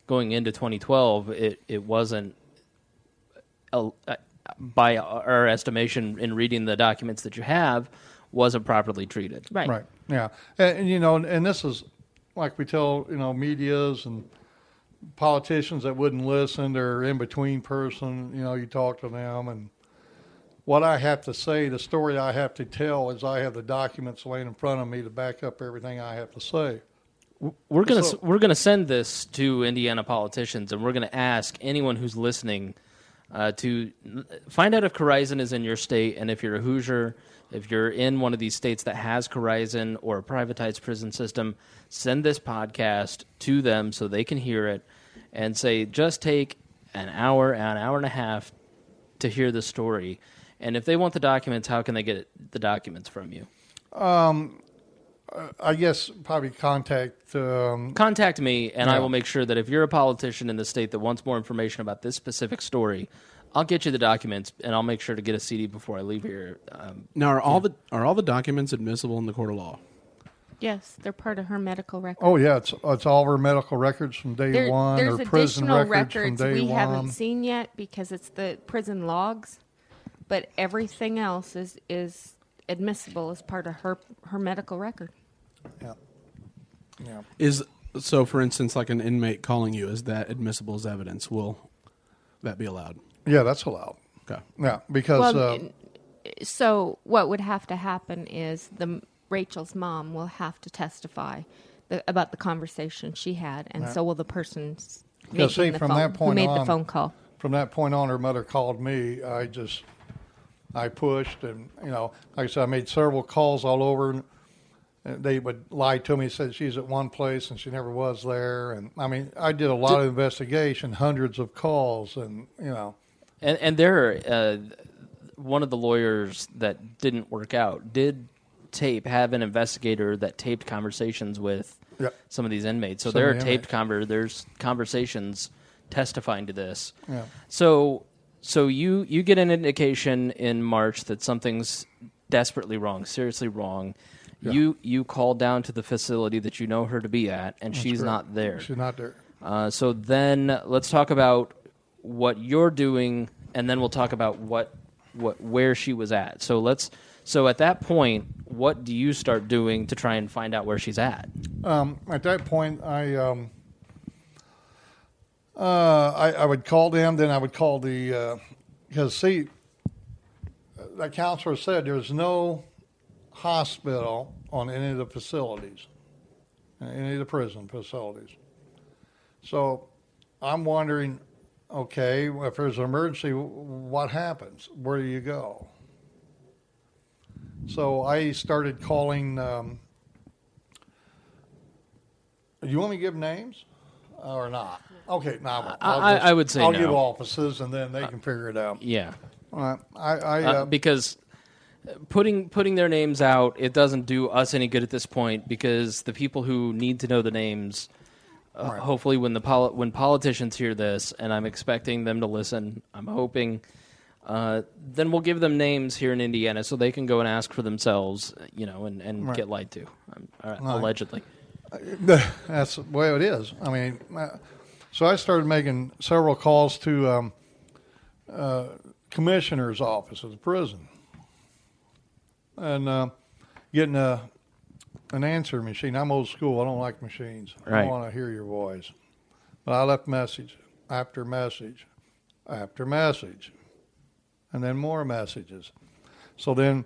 going into 2012, it wasn't, by our estimation in reading the documents that you have, wasn't properly treated. Right. Right. Yeah. And this is like we tell, medias and politicians that wouldn't listen. They're in-between person. You talk to them, and what I have to say, the story I have to tell is I have the documents laying in front of me to back up everything I have to say. We're gonna send this to Indiana politicians, and we're gonna ask anyone who's listening to find out if Corizon is in your state, and if you're a Hoosier, if you're in one of these states that has Corizon or a privatized prison system, send this podcast to them so they can hear it and say, just take an hour and a half to hear the story. And if they want the documents, how can they get the documents from you? I guess probably contact me, and I will make sure that if you're a politician in the state that wants more information about this specific story, I'll get you the documents, and I'll make sure to get a CD before I leave here. Now, are all the documents admissible in the court of law? Yes, they're part of her medical record. Oh yeah, it's all her medical records from day one. There's or prison additional records from day we one. haven't seen yet because it's the prison logs, but everything else is admissible as part of her medical record. Yeah. So, for instance, like an inmate calling you, is that admissible as evidence? Will that be allowed? Yeah, that's allowed. Okay. Yeah, because so what would have to happen is Rachel's mom will have to testify about the conversation she had, and so will the person making the phone, who made the phone call. From that point on, her mother called me. I pushed, and like I said, I made several calls all over. And they would lie to me, said she's at one place and she never was there. And I mean, I did a lot of investigation, hundreds of calls, and And there, one of the lawyers that didn't work out did have an investigator that taped conversations with some of these inmates. So there are there's conversations testifying to this. Yeah. So you get an indication in March that something's desperately wrong, seriously wrong, Yeah. You called down to the facility that you know her to be at, and she's not there. She's not there. So then let's talk about what you're doing, and then we'll talk about where she was at. So at that point, what do you start doing to try and find out where she's at? At that point, I would call them. Then I would call because see, that counselor said there's no hospital on any of the facilities, any of the prison facilities. So I'm wondering, okay, if there's an emergency, what happens? Where do you go? So I started calling. Do you want me to give names or not? Okay, no, I would say I'll no. give offices, and then they can figure it out. Yeah. Because because putting their names out, it doesn't do us any good at this point, because the people who need to know the names, Right. hopefully when politicians hear this, and I'm expecting them to listen, I'm hoping, then we'll give them names here in Indiana so they can go and ask for themselves, and Right. get lied to, allegedly. That's the way it is. I mean, so I started making several calls to commissioner's office of the prison, and getting an answer machine. I'm old school. I don't like machines. Right. I want to hear your voice. But I left message after message after message, and then more messages. So then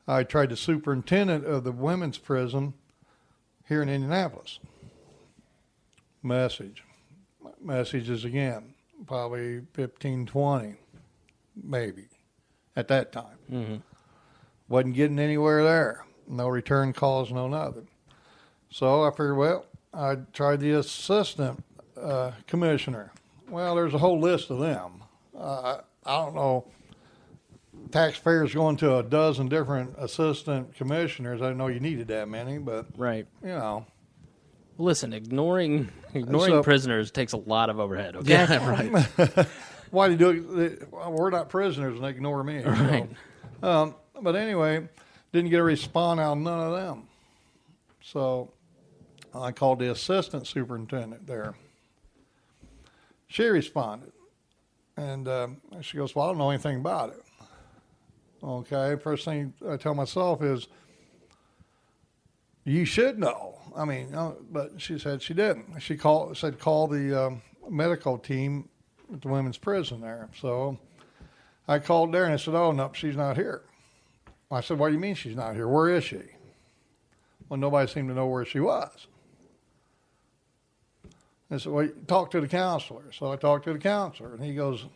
I tried the superintendent of the women's prison here in Indianapolis. Messages again, probably 15, 20, maybe, at that time. Mm-hmm. Wasn't getting anywhere there. No return calls, no nothing. So I figured, well, I tried the assistant commissioner. Well, there's a whole list of them. I don't know. Taxpayers going to a dozen different assistant commissioners. I didn't know you needed that many, but Right. Listen, ignoring prisoners takes a lot of overhead. Okay. Yeah, right. Why do you do it? We're not prisoners, and they ignore me. Right. So. But anyway, didn't get a response out of none of them. So I called the assistant superintendent there. She responded, and she goes, "Well, I don't know anything about it." Okay, first thing I tell myself is, you should know. I mean, but she said she didn't. She said call the medical team at the women's prison there. So I called there and I said, "Oh, no, she's not here." I said, "What do you mean she's not here? Where is she?" Well, nobody seemed to know where she was. I said, "Well, talk to the counselor." So I talked to the counselor, and he goes,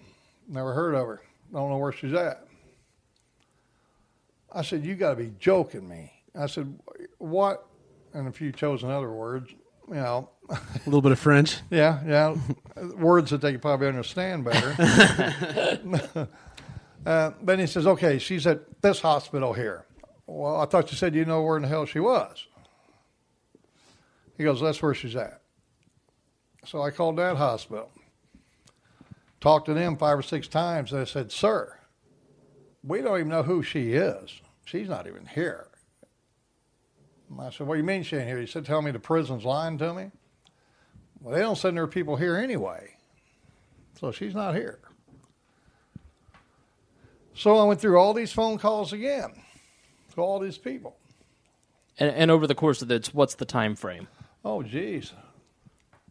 "Never heard of her. Don't know where she's at." I said, "You got to be joking me." I said, "What?" And if you chose other words, a little bit of French. Yeah, words that they could probably understand better. Then he says, "Okay, she's at this hospital here." Well, I thought you said you know where in the hell she was. He goes, "That's where she's at." So I called that hospital, talked to them 5 or 6 times, and I said, "Sir, we don't even know who she is. She's not even here." And I said, "What do you mean she ain't here?" He said, "Tell me the prison's lying to me." Well, they don't send their people here anyway. So she's not here. So I went through all these phone calls again to all these people. And over the course of this, what's the time frame? Oh, geez.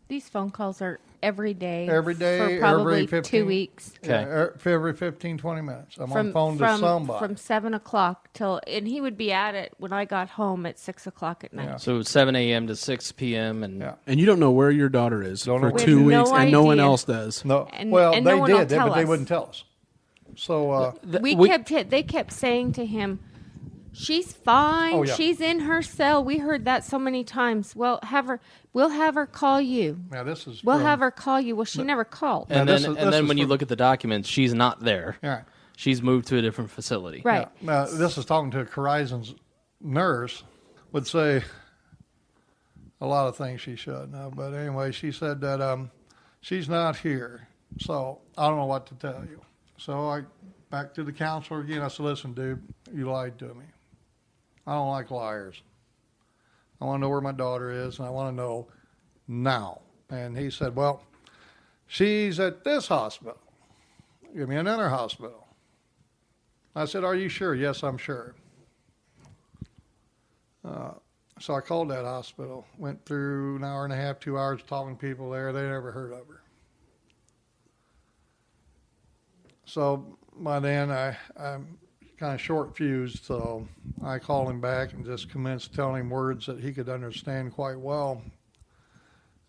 These phone calls are every day. Every day, for probably every 15, 2 weeks. Okay. Yeah, every 15, 20 minutes. I'm on the phone to somebody. From 7 o'clock till, and he would be at it when I got home at 6 o'clock at night. Yeah. So 7 a.m. to 6 p.m. And Yeah. And you don't know where your daughter is Don't know for where 2 she is. weeks, No and no one idea. else does. No, And- well, and they no one will did, tell but they us. wouldn't tell us. So They kept saying to him, "She's fine. Oh, yeah. She's in her cell." We heard that so many times. Well, we'll have her call you. now this is We'll from- have her call you. Well, she never called. Now, and this then is when you from- look at the documents, she's not there. Yeah. She's moved to a different facility. Right. Yeah. Now, this is talking to Horizon's nurse, would say a lot of things she shouldn't have. But anyway, she said that she's not here. So I don't know what to tell you. So I back to the counselor again. I said, "Listen, dude, you lied to me. I don't like liars." I want to know where my daughter is, and I want to know now. And he said, well, she's at this hospital. Give me another hospital. I said, are you sure? Yes, I'm sure. So I called that hospital, went through an hour and a half, 2 hours talking to people there. They never heard of her. So by then I'm kind of short-fused, so I called him back and just commenced telling him words that he could understand quite well.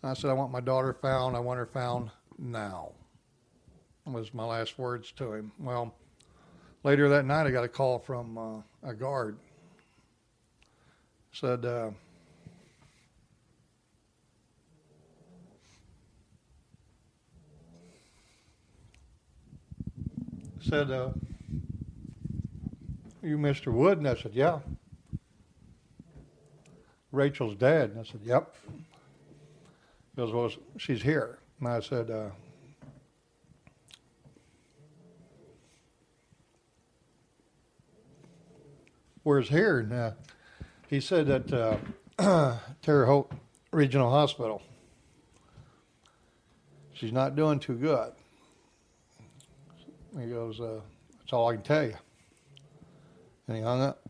I said, I want my daughter found. I want her found now. That was my last words to him. Well, later that night I got a call from a guard. Said, you Mr. Wood? And I said, yeah. Rachel's dad? And I said, yep. He goes, well, she's here. And I said, where's here? And he said at Terre Haute Regional Hospital. She's not doing too good. He goes, that's all I can tell you. And he hung up.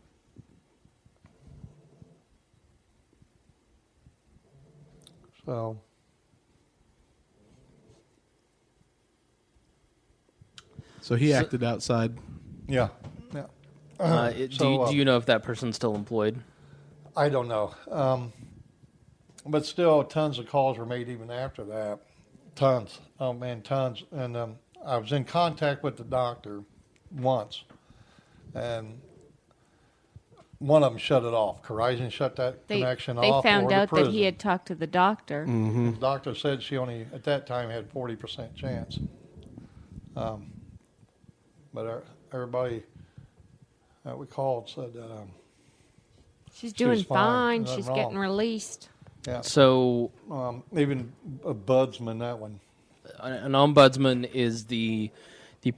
So he acted outside. Yeah. Do you know if that person's still employed? I don't know. But still, tons of calls were made even after that. Tons. Oh, man, tons. And I was in contact with the doctor once, and one of them shut it off. Corizon shut that connection off. They found out that he had talked to the doctor. Mm-hmm. The doctor said she only, at that time, had 40% chance. But everybody that we called said that she's doing fine. She's getting released. Yeah. So even a ombudsman, that one. An ombudsman is the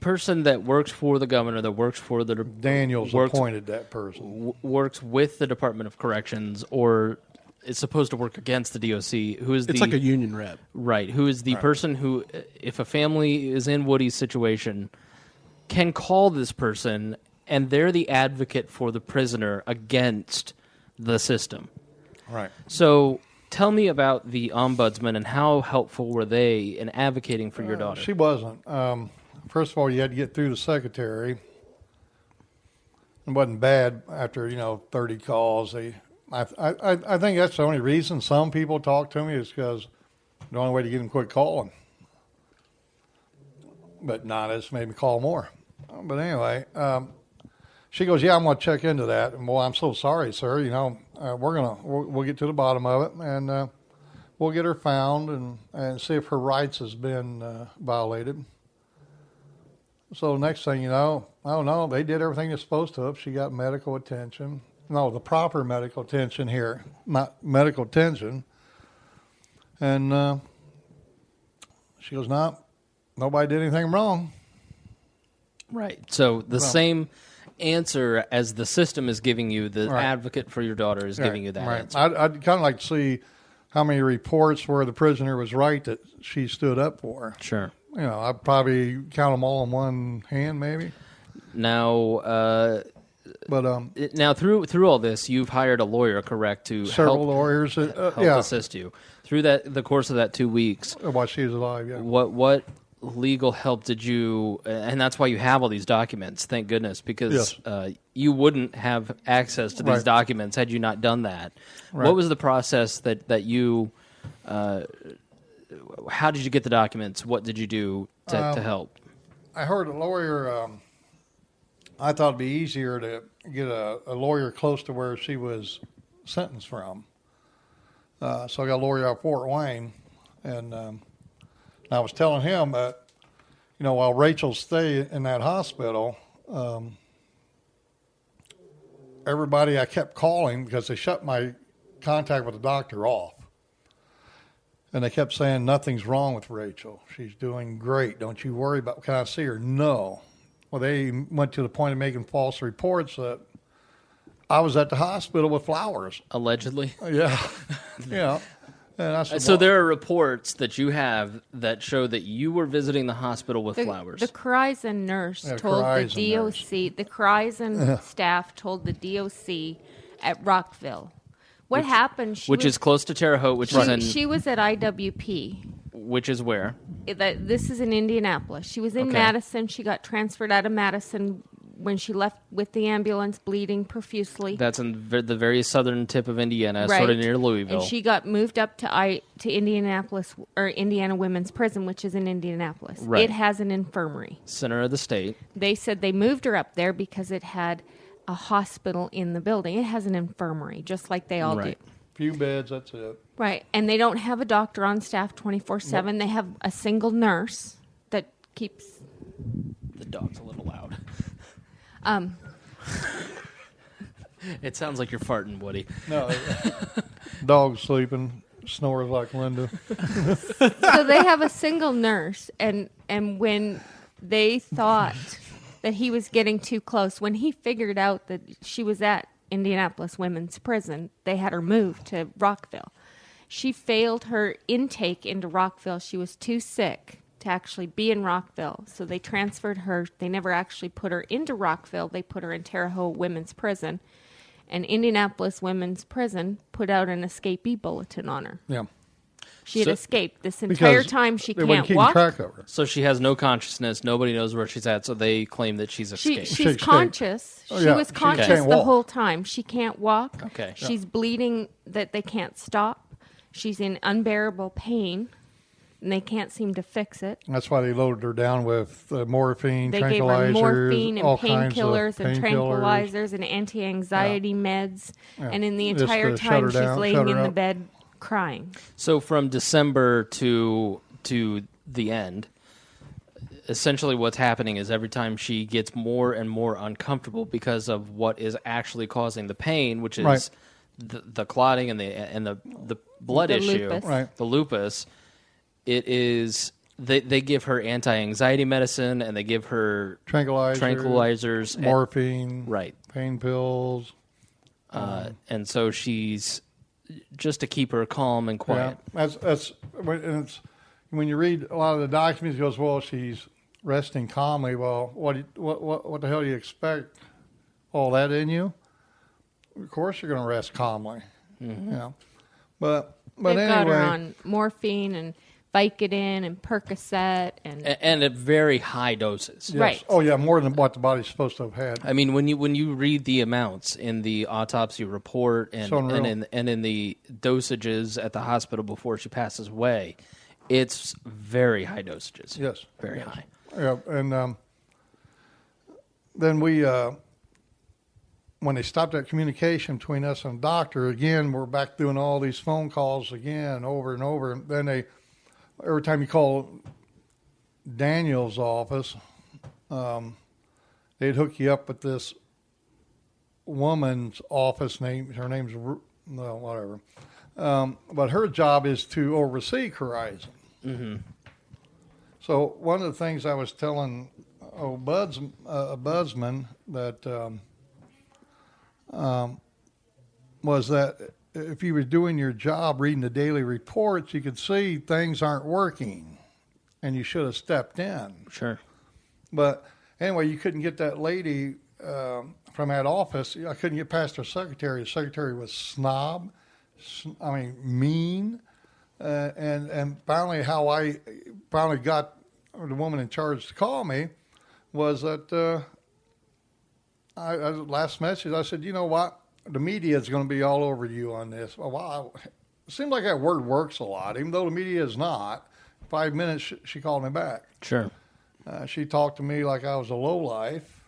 person that works for the governor, that works for the Daniels appointed that person. Works with the Department of Corrections, or is supposed to work against the DOC. It's like a union rep, right? Who is the person who, if a family is in Woody's situation, can call this person, and they're the advocate for the prisoner against the system. Right. So tell me about the ombudsman and how helpful were they in advocating for your daughter? She wasn't. First of all, you had to get through the secretary. It wasn't bad after 30 calls. I think that's the only reason some people talk to me is because the only way to get them quit calling. But this made me call more. But anyway, she goes, yeah, I'm going to check into that. And, well, I'm so sorry, sir. We'll get to the bottom of it, and we'll get her found and see if her rights has been violated. So next thing you know, I don't know, they did everything they're supposed to. She got medical attention. No, the proper medical attention here, not medical attention. And she goes, no, nobody did anything wrong. Right. So the same answer as the system is giving you, the advocate for your daughter is giving you that answer. I'd kind of like to see how many reports where the prisoner was right that she stood up for. Sure. I'd probably count them all on one hand, maybe. Now, now through all this, you've hired a lawyer, correct, to several lawyers help assist you through the course of that 2 weeks. While she was alive, yeah. What legal help did you? And that's why you have all these documents. Thank goodness, because you wouldn't have access to these documents had you not done that. Right. What was the process that you? How did you get the documents? What did you do to help? I heard a lawyer. I thought it'd be easier to get a lawyer close to where she was sentenced from. So I got a lawyer out of Fort Wayne, and I was telling him that, while Rachel stayed in that hospital, everybody I kept calling because they shut my contact with the doctor off. And they kept saying, nothing's wrong with Rachel. She's doing great. Don't you worry about, can I see her? No. Well, they went to the point of making false reports that I was at the hospital with flowers. Allegedly? Yeah. Yeah. And I said, so there are reports that you have that show that you were visiting the hospital with flowers. The Khorasan nurse told the DOC, the Khorasan staff told the DOC at Rockville. What happened? Which is close to Terre Haute, she was at IWP. Which is where? This is in Indianapolis. She was in Madison. She got transferred out of Madison when she left with the ambulance, bleeding profusely. That's in the very southern tip of Indiana, sort of near Louisville. And she got moved up to Indianapolis, or Indiana Women's Prison, which is in Indianapolis. Right. It has an infirmary. Center of the state. They said they moved her up there because it had a hospital in the building. It has an infirmary, just like they all do. Few beds, that's it. Right. And they don't have a doctor on staff 24/7. Nope. They have a single nurse that keeps... The dog's a little loud. It sounds like you're farting, Woody. No. Dog's sleeping, snores like Linda. So they have a single nurse, and when they thought that he was getting too close, when he figured out that she was at Indianapolis Women's Prison, they had her moved to Rockville. She failed her intake into Rockville. She was too sick to actually be in Rockville, so they transferred her. They never actually put her into Rockville. They put her in Terre Haute Women's Prison, and Indianapolis Women's Prison put out an escapee bulletin on her. Yeah. She had escaped this entire time. She can't walk. Track of her. So she has no consciousness. Nobody knows where she's at, so they claim that she's escaped. She's conscious. She was conscious the whole time. She can't walk. Okay. She's bleeding that they can't stop. She's in unbearable pain, and they can't seem to fix it. That's why they loaded her down with morphine, they tranquilizers. They gave her morphine and painkillers and tranquilizers and anti-anxiety meds. Yeah. And in the entire time, she's laying in the bed crying. So from December to the end, essentially what's happening is every time she gets more and more uncomfortable because of what is actually causing the pain, which is the clotting and the blood issue, the lupus. It is they give her anti-anxiety medicine and they give her tranquilizers, morphine, pain pills, and so she's just to keep her calm and quiet. Yeah, that's when you read a lot of the documents. It goes, well, she's resting calmly. Well, what the hell do you expect? All that in you? Of course, you're going to rest calmly. Mm-hmm. You know, but they've anyway, got her on morphine and Vicodin and Percocet and at very high doses. Yes. Right. Oh yeah, more than what the body's supposed to have had. I mean, when you read the amounts in the autopsy report and in the dosages at the hospital before she passes away, it's very high dosages. Yes, very high. Yeah, and then we when they stopped that communication between us and the doctor again, we're back doing all these phone calls again over and over. And then every time you call Daniel's office, they'd hook you up with this woman's office name. Her name's whatever. But her job is to oversee Khorasan. Mm-hmm. So one of the things I was telling Budsman that was that if you were doing your job, reading the daily reports, you could see things aren't working, and you should have stepped in. Sure. But anyway, you couldn't get that lady from that office. I couldn't get past her secretary. The secretary was mean. And finally, how I got the woman in charge to call me was that last message, I said, you know what? The media is going to be all over you on this. Well, it seems like that word works a lot, even though the media is not. 5 minutes, she called me back. Sure. She talked to me like I was a lowlife.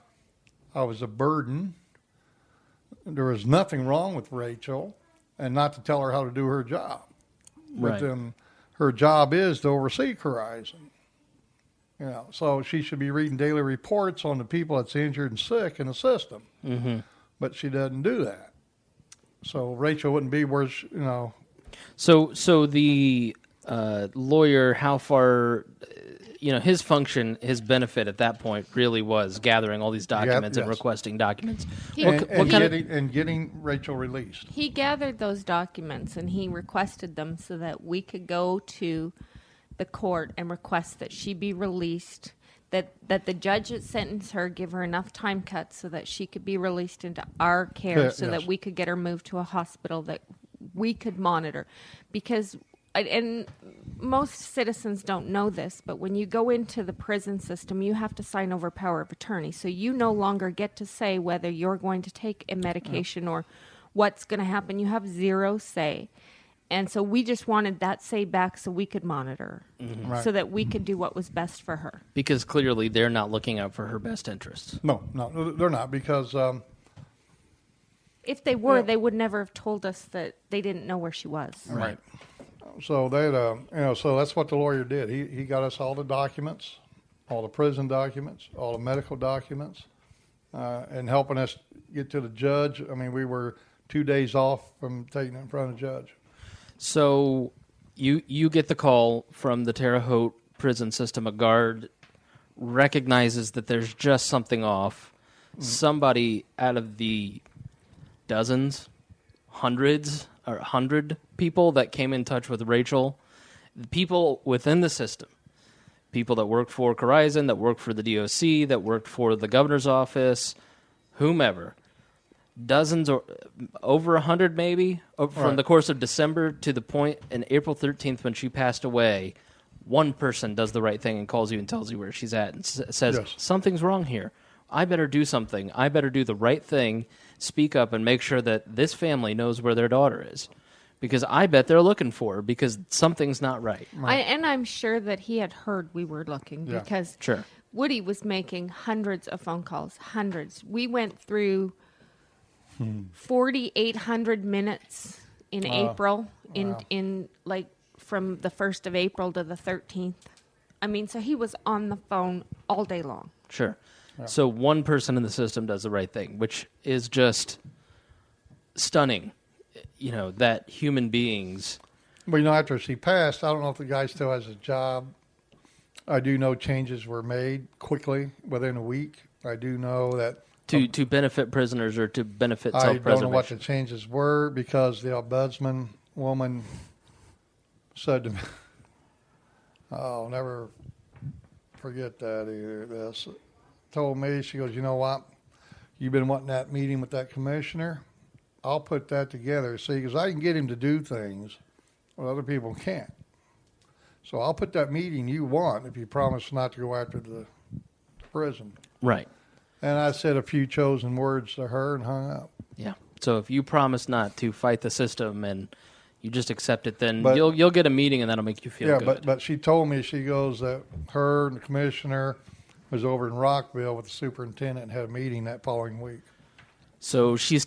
I was a burden. There was nothing wrong with Rachel, and not to tell her how to do her job. Right. But her job is to oversee Khorasan. You know, so she should be reading daily reports on the people that's injured and sick in the system. Mm-hmm. But she doesn't do that. So Rachel wouldn't be where she, you know. So the lawyer, how far, his function, his benefit at that point really was gathering all these documents and requesting documents. Getting Rachel released. He gathered those documents and he requested them so that we could go to the court and request that she be released, that the judge that sentenced her give her enough time cuts so that she could be released into our care that we could get her moved to a hospital that we could monitor. Because... And most citizens don't know this, but when you go into the prison system, you have to sign over power of attorney. So you no longer get to say whether you're going to take a medication or what's going to happen. You have zero say. And so we just wanted that say back so we could monitor her, so that we could do what was best for her. Because clearly they're not looking out for her best interests. No, they're not, because... if they were, they would never have told us that they didn't know where she was. Right. So so that's what the lawyer did. He got us all the documents, all the prison documents, all the medical documents, and helping us get to the judge. I mean, we were 2 days off from taking it in front of the judge. So you get the call from the Terre Haute prison system. A guard recognizes that there's just something off. Somebody out of the dozens, hundreds, or 100 people that came in touch with Rachel, people within the system, people that work for Corizon, that work for the DOC, that worked for the governor's office, whomever, dozens or over 100 maybe, from the course of December to the point in April 13th when she passed away, one person does the right thing and calls you and tells you where she's at and says, something's wrong here. I better do something. I better do the right thing, speak up, and make sure that this family knows where their daughter is. Because I bet they're looking for her because something's not right. And I'm sure that he had heard we were looking because Woody was making hundreds of phone calls, hundreds. We went through 4,800 minutes in April, in like from the 1st of April to the 13th. I mean, so he was on the phone all day long. Sure. Yeah. So one person in the system does the right thing, which is just stunning, that human beings... Well, after she passed, I don't know if the guy still has a job. I do know changes were made quickly, within a week. I do know that... To benefit prisoners or to benefit self-preservation? I don't know what the changes were because the ombudsman woman said to me, I'll never forget that either, this... told me, she goes, you know what? You've been wanting that meeting with that commissioner. I'll put that together. See, because I can get him to do things what other people can't. So I'll put that meeting you want if you promise not to go after the prison. Right. And I said a few chosen words to her and hung up. Yeah. So if you promise not to fight the system and you just accept it, then you'll get a meeting and that'll make you feel good. But she told me, she goes, that her and the commissioner was over in Rockville with the superintendent and had a meeting that following week. So she's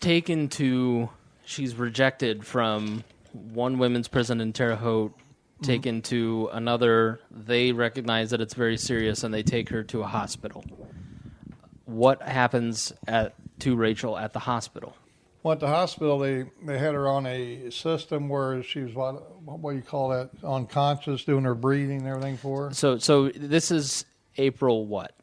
rejected from one women's prison in Terre Haute, taken to another. They recognize that it's very serious and they take her to a hospital. What happens to Rachel at the hospital? Well, at the hospital, they had her on a system where she was, what do you call that, unconscious, doing her breathing and everything for her. So this is April what?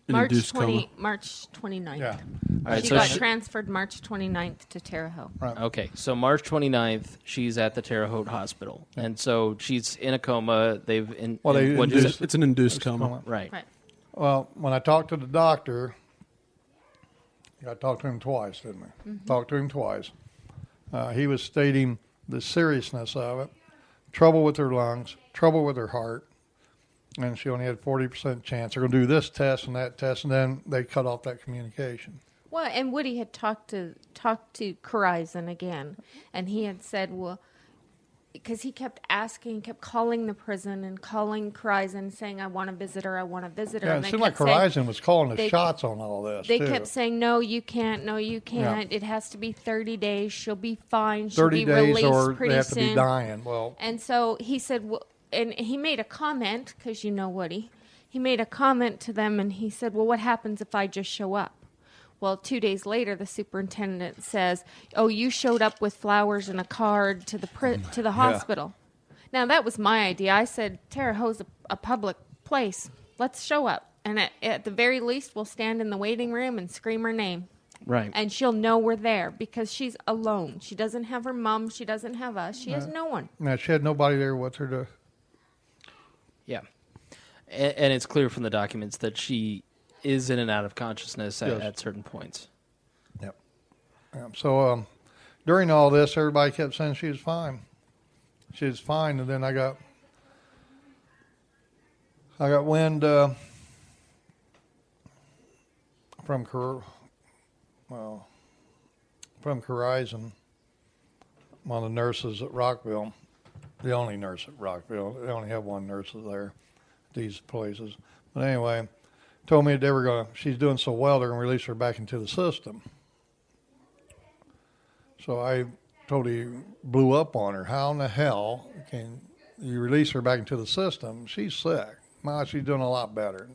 March 29th. Yeah. All right, she got transferred March 29th to Terre Haute. Right. Okay, so March 29th, she's at the Terre Haute Hospital. Yeah. And so she's in a coma. It's an induced coma. Right. Well, when I talked to the doctor, I talked to him twice, didn't we? Mm-hmm. Talked to him twice. He was stating the seriousness of it, trouble with her lungs, trouble with her heart, and she only had 40% chance. They're going to do this test and that test, and then they cut off that communication. Well, and Woody had talked to Corizon again, and he had said, well, because he kept asking, kept calling the prison and calling Corizon, saying, I want a visitor, I want a visitor. Yeah, and it seemed like Corizon was calling the shots on all this, They kept saying, no, you can't, yeah. It has to be 30 days. She'll be fine. She'll be released pretty soon. 30 days or they have to be dying. Well, and so he said, well, and he made a comment, because you know Woody. He made a comment to them, and he said, well, what happens if I just show up? Well, 2 days later, the superintendent says, oh, you showed up with flowers and a card to the hospital. Now, that was my idea. I said, Terre Haute's a public place. Let's show up. And at the very least, we'll stand in the waiting room and scream her name. Right. And she'll know we're there because she's alone. She doesn't have her mom. She doesn't have us. She has no one. No, she had nobody there with her to... Yeah. And it's clear from the documents that she is in and out of consciousness at certain points. Yep. So during all this, everybody kept saying she was fine. She was fine, and then I got wind from Horizon, one of the nurses at Rockville, the only nurse at Rockville. They only have one nurse there at these places. But anyway, told me that she's doing so well, they're going to release her back into the system. So I totally blew up on her. How in the hell can you release her back into the system? She's sick. Well, she's doing a lot better.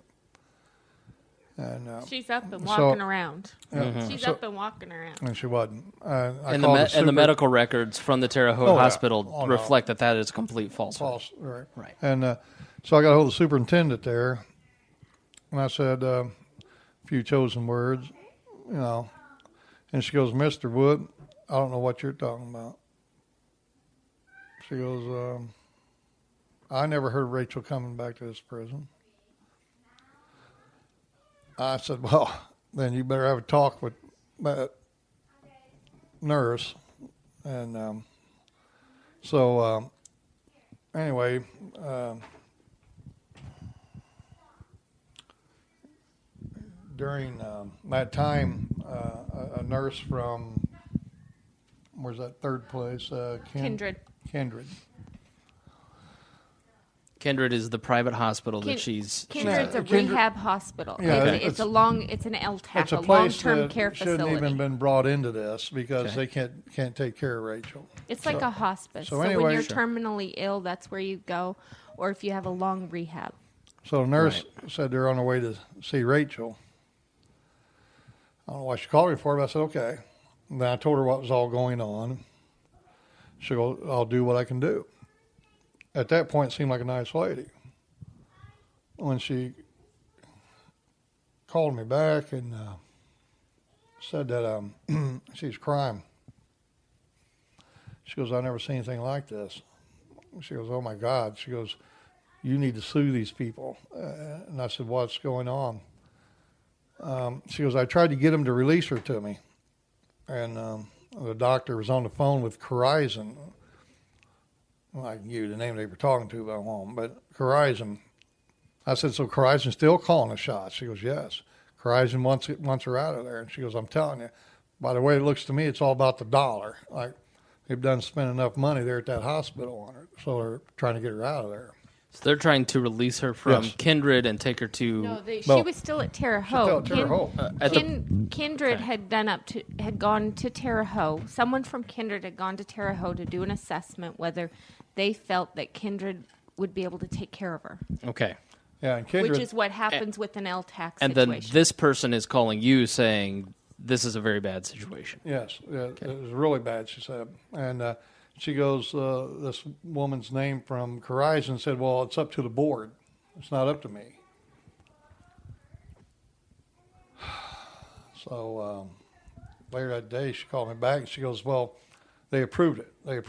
And she's up and walking around. Yeah. She's up and walking around. And she wasn't. And the medical records from the Terre Haute Hospital reflect that is a complete falsehood. Right. And so I got a hold of the superintendent there, and I said a few chosen words, and she goes, "Mr. Wood, I don't know what you're talking about." She goes, "I never heard of Rachel coming back to this prison." I said, "Well, then you better have a talk with that nurse." And so anyway, during that time, a nurse from, where's that third place? Kindred. Kindred is the private hospital that she's... Kindred's a rehab hospital. Yeah, it's an LTAC, a long-term care facility. Shouldn't even been brought into this because they can't take care of Rachel. It's like a hospice. So anyway, when you're terminally ill, that's where you go, or if you have a long rehab. So the nurse said they're on their way to see Rachel. I don't know why she called me for it, but I said, okay. And then I told her what was all going on. She goes, I'll do what I can do. At that point, it seemed like a nice lady. When she called me back and said that she's crying, she goes, I've never seen anything like this. She goes, oh, my God. She goes, you need to sue these people. And I said, what's going on? She goes, I tried to get them to release her to me. And the doctor was on the phone with Horizon. Well, I can give you the name they were talking to, but I won't. But Horizon. I said, so Horizon's still calling the shots? She goes, yes. Horizon wants her out of there. And she goes, I'm telling you, by the way it looks to me, it's all about the dollar. Like, they've done spent enough money there at that hospital on her, so they're trying to get her out of there. So they're trying to release her from Kindred and take her to... No, she was still at Terre Haute. Kindred had gone to Terre Haute. Someone from Kindred had gone to Terre Haute to do an assessment whether they felt that Kindred would be able to take care of her. Okay. Yeah, and Kindred, which is what happens with an LTAC situation. And then this person is calling you saying, this is a very bad situation. Yes, it was really bad, she said. And she goes, this woman's name from Horizon said, well, it's up to the board. It's not up to me. So later that day, she called me back and she goes, well, they approved it. They're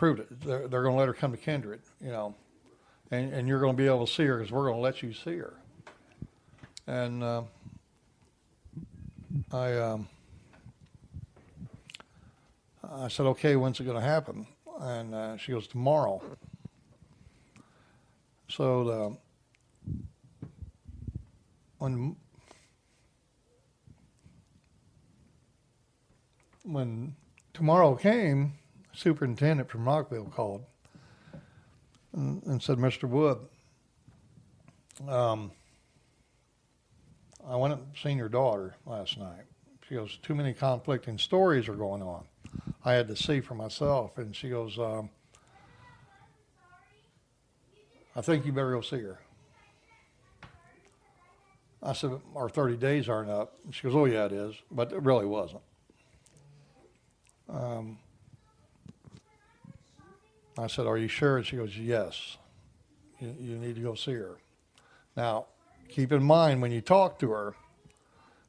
going to let her come to Kindred, and you're going to be able to see her because we're going to let you see her. And I said, okay, when's it going to happen? And she goes, tomorrow. So when tomorrow came, superintendent from Rockville called and said, Mr. Wood, I went and seen your daughter last night. She goes, too many conflicting stories are going on. I had to see for myself. And she goes, I think you better go see her. I said, our 30 days aren't up. And she goes, oh, yeah, it is. But it really wasn't. I said, are you sure? And she goes, yes. You need to go see her. Now, keep in mind when you talk to her,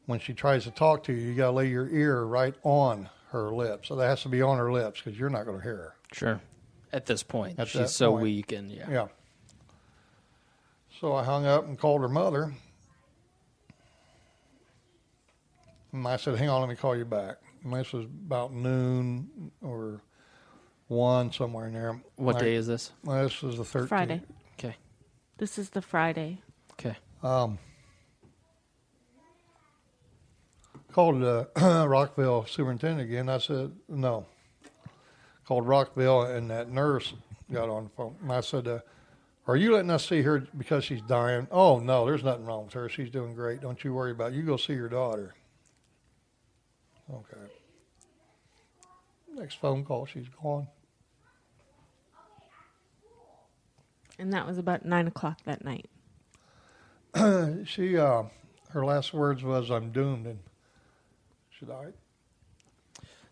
when she tries to talk to you, you got to lay your ear right on her lips. So that has to be on her lips because you're not going to hear her. Sure. At this point, At she's that so point. weak, and Yeah. So I hung up and called her mother. And I said, hang on, let me call you back. And this was about noon or 1, somewhere in there. What day is this? Well, this was the 13th. Friday. Okay. This is the Friday. Okay. Called the Rockville superintendent again. I said, no. Called Rockville, and that nurse got on the phone. And I said, are you letting us see her because she's dying? Oh, no, there's nothing wrong with her. She's doing great. Don't you worry about it. You go see your daughter. Okay. Next phone call, she's gone. And that was about 9 o'clock that night. She, her last words was, I'm doomed, and she died.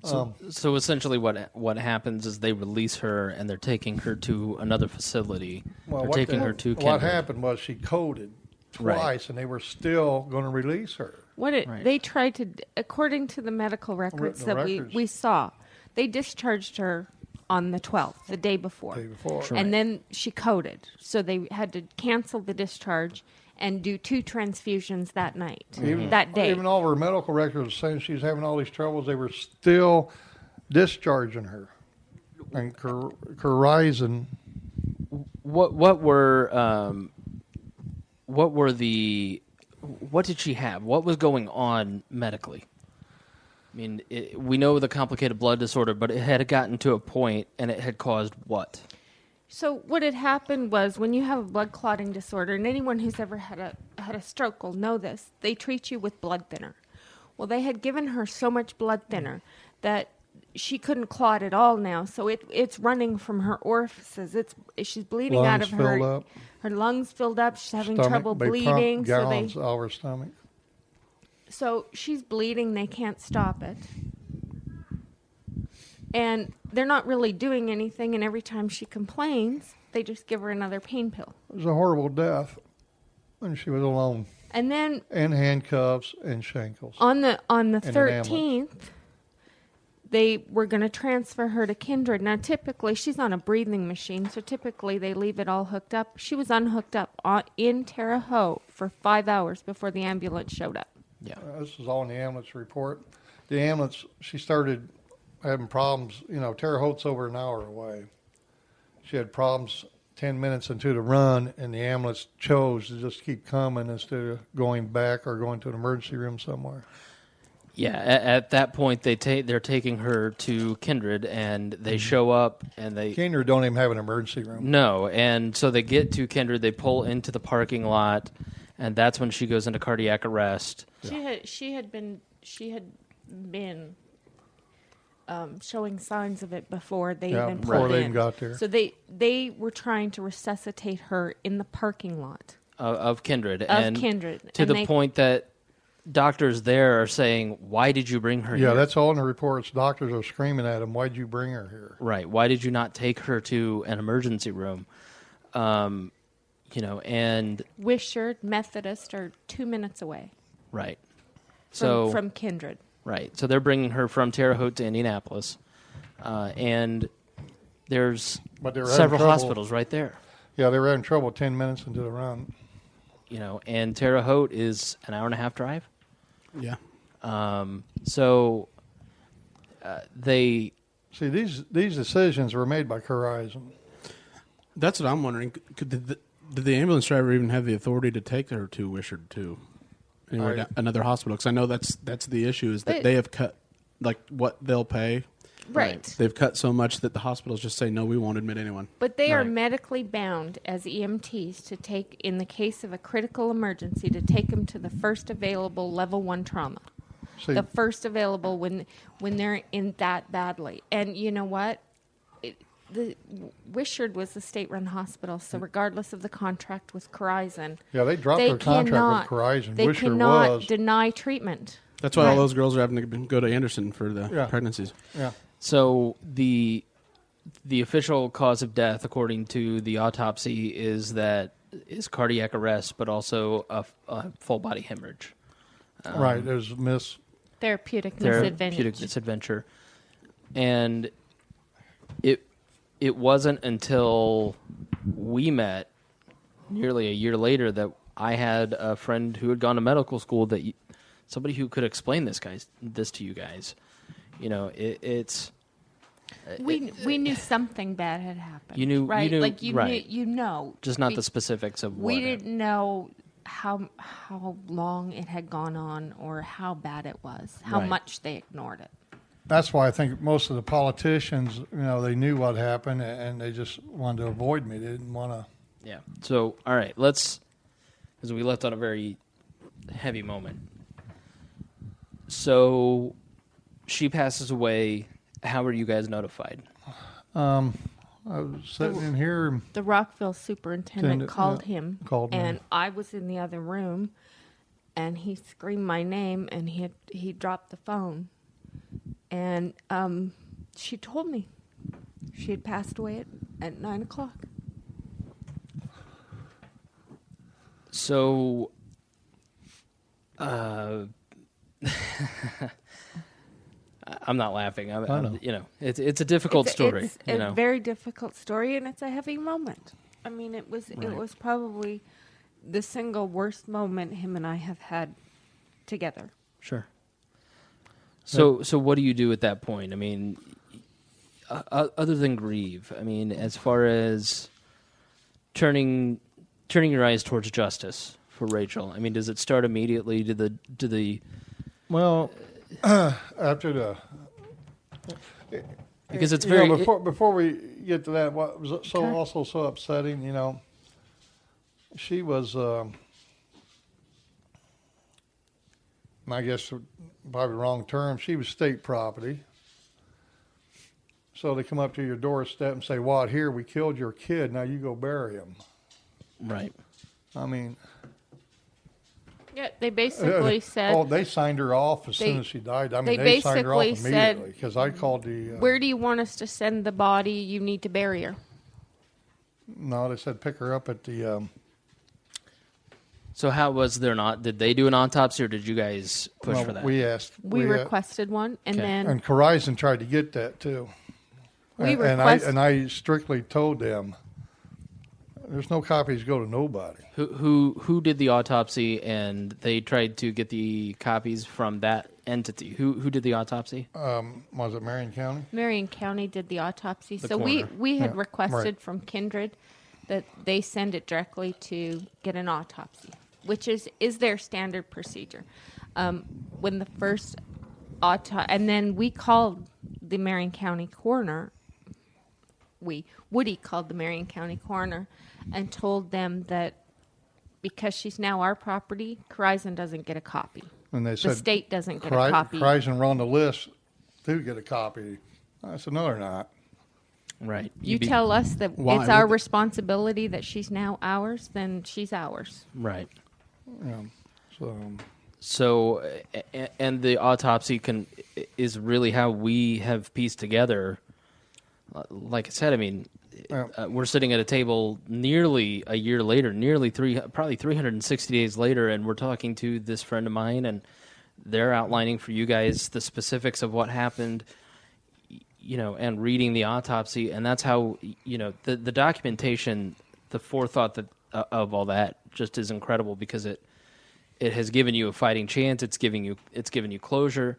So essentially what happens is they release her, and they're taking her to another facility. They're taking her to Kendrick. What happened was she coded twice, Right. and they were still going to release her. They tried to, according to the medical records we saw, they discharged her on the 12th, the day before. Sure. And then she coded. So they had to cancel the discharge and do 2 transfusions that night, that day. Even all of her medical records saying she's having all these troubles, they were still discharging her. And Corizon. What did she have? What was going on medically? I mean, we know the complicated blood disorder, but it had gotten to a point, and it had caused what? So what had happened was when you have a blood clotting disorder, and anyone who's ever had a stroke will know this, they treat you with blood thinner. Well, they had given her so much blood thinner that she couldn't clot at all now. So it's running from her orifices. She's bleeding lungs out of her. Filled up. Her lungs filled up. She's having Stomach, trouble they bleeding. pump gallons out of her stomach. So she's bleeding. They can't stop it. And they're not really doing anything. And every time she complains, they just give her another pain pill. It was a horrible death. And she was alone. And then... And handcuffs and shackles. On the 13th, they were going to transfer her to Kindred. Now, typically, she's on a breathing machine, so typically they leave it all hooked up. She was unhooked up in Terre Haute for 5 hours before the ambulance showed up. Yeah. This is all in the ambulance report. The ambulance, she started having problems. You know, Terre Haute's over an hour away. She had problems 10 minutes into the run, and the ambulance chose to just keep coming instead of going back or going to an emergency room somewhere. Yeah, at that point, they're taking her to Kindred, and they show up, and Kindred don't even have an emergency room. No, and so they get to Kindred, they pull into the parking lot, and that's when she goes into cardiac arrest. She had been showing signs of it before they even pulled in. Got there. So they were trying to resuscitate her in the parking lot of Kindred. To the point that doctors there are saying, why did you bring her here? Yeah, that's all in the reports. Doctors are screaming at them, why did you bring her here? Right. Why did you not take her to an emergency room? And... Wishart, Methodist are 2 minutes away. Right. From Kindred. Right. So they're bringing her from Terre Haute to Indianapolis. And there's several hospitals right there. Yeah, they were having trouble 10 minutes into the run. And Terre Haute is an hour and a half drive. Yeah. So they... See, these decisions were made by Corizon. That's what I'm wondering. Did the ambulance driver even have the authority to take her to Wishart to another hospital? Because I know that's the issue is that they have cut what they'll pay. Right. They've cut so much that the hospitals just say, no, we won't admit anyone. But they are medically bound as EMTs to take, in the case of a critical emergency, to take them to the first available level 1 trauma. The first available when they're in that badly. And you know what? The Wishart was a state-run hospital, so regardless of the contract with Corizon, they dropped their contract with Corizon. They cannot deny treatment. That's why all those girls are having to go to Anderson for the pregnancies. Yeah. So the official cause of death, according to the autopsy, is that cardiac arrest, but also a full body hemorrhage. Right, there's therapeutic misadventure, and it wasn't until we met nearly a year later that I had a friend who had gone to medical school, that somebody who could explain this to you guys. You know, it's we knew something bad had happened. You knew, right? Like you right. knew, you know, just not the specifics of what. We didn't know how long it had gone on or how bad it was, how much they ignored it. That's why I think most of the politicians, they knew what happened and they just wanted to avoid me. They didn't want to. Yeah. So, all right, because we left on a very heavy moment. So, she passes away. How were you guys notified? I was sitting in here. The Rockville superintendent called him. Called me. And I was in the other room, and he screamed my name, and he dropped the phone. And she told me she had passed away at 9 o'clock. So, I'm not laughing. It's a difficult story. It's a very difficult story, and it's a heavy moment. I mean, it was probably the single worst moment him and I have had together. Sure. So what do you do at that point? I mean, other than grieve, I mean, as far as turning your eyes towards justice for Rachel, I mean, does it start immediately? Well, after the because it's very before we get to that, what was also so upsetting, she was I guess probably the wrong term, she was state property. So they come up to your doorstep and say, "What, here, we killed your kid, now you go bury him." Right. I mean, yeah, they basically said... Oh, they signed her off as soon as she died. I mean, they signed her off immediately because I called the... where do you want us to send the body? You need to bury her. No, they said pick her up at the... So how was there not... Did they do an autopsy or did you guys push for that? We asked. We requested one, and then... And Corizon tried to get that, too. And I strictly told them, there's no copies go to nobody. Who did the autopsy, and they tried to get the copies from that entity? Who did the autopsy? Was it Marion County? Marion County did the autopsy. So we had requested from Kindred that they send it directly to get an autopsy, which is their standard procedure. When the first and then we called the Marion County coroner. Woody called the Marion County coroner and told them that because she's now our property, Corizon doesn't get a copy. And they said the state doesn't get a copy. Corizon were on the list to get a copy. I said, no, they're not. Right. You tell us that it's our responsibility that she's now ours, then she's ours. Right. Yeah. So, and the autopsy is really how we have pieced together. Like I said, I mean, we're sitting at a table nearly a year later, probably 360 days later, and we're talking to this friend of mine, and they're outlining for you guys the specifics of what happened, and reading the autopsy, and that's how, the documentation, the forethought of all that just is incredible because it has given you a fighting chance. It's given you closure,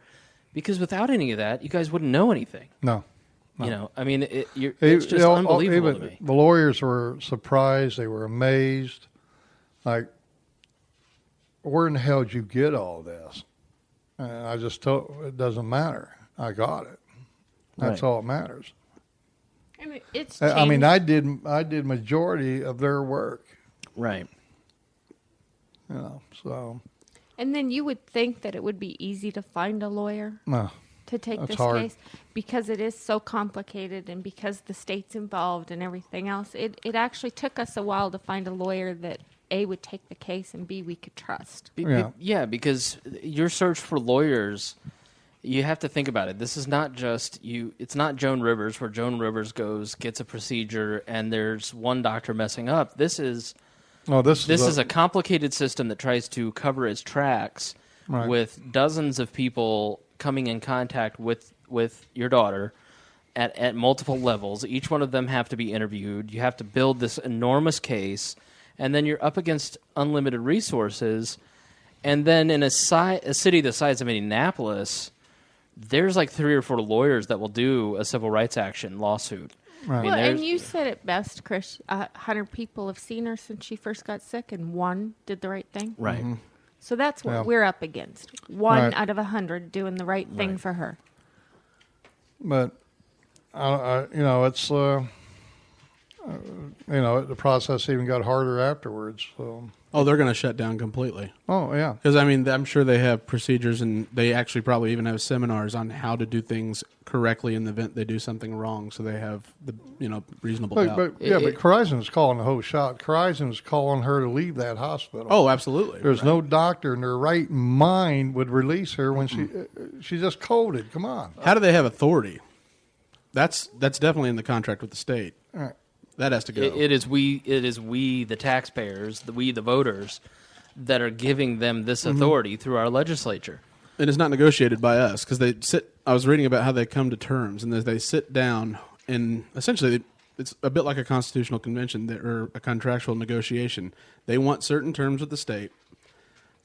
because without any of that, you guys wouldn't know anything. No. I mean, it's just unbelievable to me. The lawyers were surprised. They were amazed. Like, where in the hell did you get all this? And I just told it doesn't matter. I got it. That's all that matters. I mean, it's changed. I mean, I did majority of their work. Right. So. And then you would think that it would be easy to find a lawyer. No. To take this hard. case because it is so complicated and because the state's involved and everything else. It actually took us a while to find a lawyer that A, would take the case, and B, we could trust. Yeah, because your search for lawyers, you have to think about it. This is not just it's not Joan Rivers, where Joan Rivers gets a procedure and there's one doctor messing up. This is Oh, this is a complicated system that tries to cover its tracks with dozens of people coming in contact with your daughter at multiple levels. Each one of them have to be interviewed. You have to build this enormous case, and then you're up against unlimited resources. And then in a city the size of Indianapolis, there's like 3 or 4 lawyers that will do a civil rights action lawsuit. Right. Well, and you said it best, Chris. 100 people have seen her since she first got sick, and 1 did the right thing. Right. Mm-hmm. So that's what we're up against. 1 out of 100 doing the right thing for her. But, it's, the process even got harder afterwards. So. Oh, they're going to shut down completely. Oh, yeah. Because, I'm sure they have procedures, and they actually probably even have seminars on how to do things correctly in the event they do something wrong, so they have the reasonable doubt. But Corizon's calling the whole shot. Corizon's calling her to leave that hospital. Oh, absolutely. There's no doctor in their right mind would release her when she just coded. Come on. How do they have authority? That's definitely in the contract with the state. All right. That has to go. It is we, the taxpayers, the voters, that are giving them this authority through our legislature. It is not negotiated by us because they sit. I was reading about how they come to terms, and they sit down, and essentially it's a bit like a constitutional convention or a contractual negotiation. They want certain terms with the state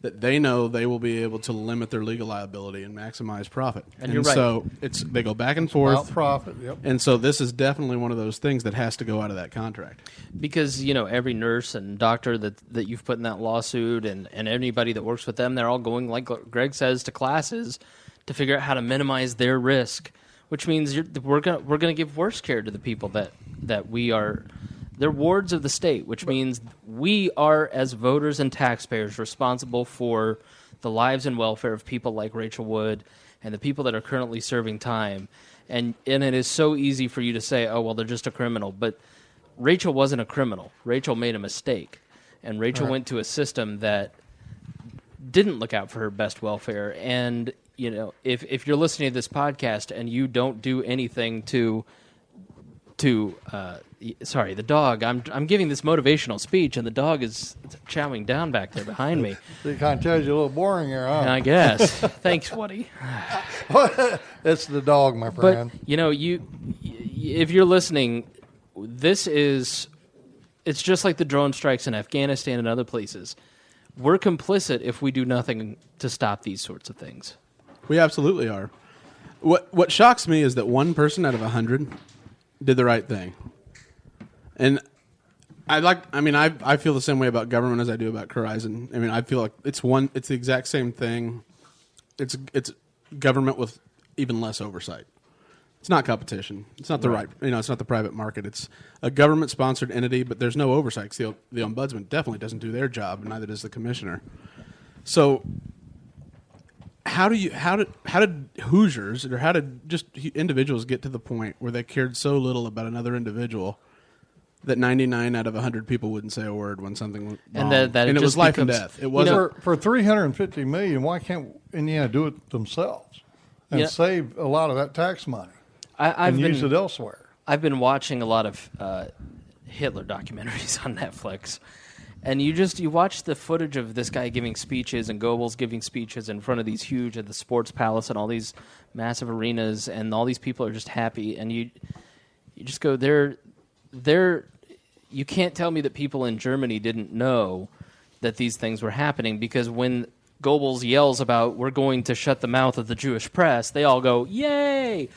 that they know they will be able to limit their legal liability and maximize profit. And you're right. So they go back and forth. About profit, yep. And so this is definitely one of those things that has to go out of that contract. Because, every nurse and doctor that you've put in that lawsuit and anybody that works with them, they're all going, like Greg says, to classes to figure out how to minimize their risk, which means we're going to give worse care to the people that we are. They're wards of the state, which means we are, as voters and taxpayers, responsible for the lives and welfare of people like Rachel Wood and the people that are currently serving time. And it is so easy for you to say, oh, well, they're just a criminal. But Rachel wasn't a criminal. Rachel made a mistake. And Rachel went to a system that didn't look out for her best welfare. And, if you're listening to this podcast and you don't do anything sorry, the dog. I'm giving this motivational speech, and the dog is chowing down back there behind me. It kind of tells you a little boring here, huh? I guess. Thanks, Woody. It's the dog, my friend. But if you're listening, it's just like the drone strikes in Afghanistan and other places. We're complicit if we do nothing to stop these sorts of things. We absolutely are. What shocks me is that 1 person out of 100 did the right thing. And I feel the same way about government as I do about Corizon. I feel like it's the exact same thing. It's government with even less oversight. It's not competition. It's not it's not the private market. It's a government sponsored entity, but there's no oversight. The ombudsman definitely doesn't do their job, and neither does the commissioner. So how did Hoosiers, or how did just individuals get to the point where they cared so little about another individual that 99 out of 100 people wouldn't say a word when something went wrong? And it was life and death. It wasn't for $350 million. Why can't Indiana do it themselves and save a lot of that tax money and use it elsewhere? I've been watching a lot of Hitler documentaries on Netflix. And you watch the footage of this guy giving speeches and Goebbels giving speeches in front of these huge, at the Sports Palace and all these massive arenas, and all these people are just happy. And you just go, you can't tell me that people in Germany didn't know that these things were happening, because when Goebbels yells about, we're going to shut the mouth of the Jewish press, they all go, yay!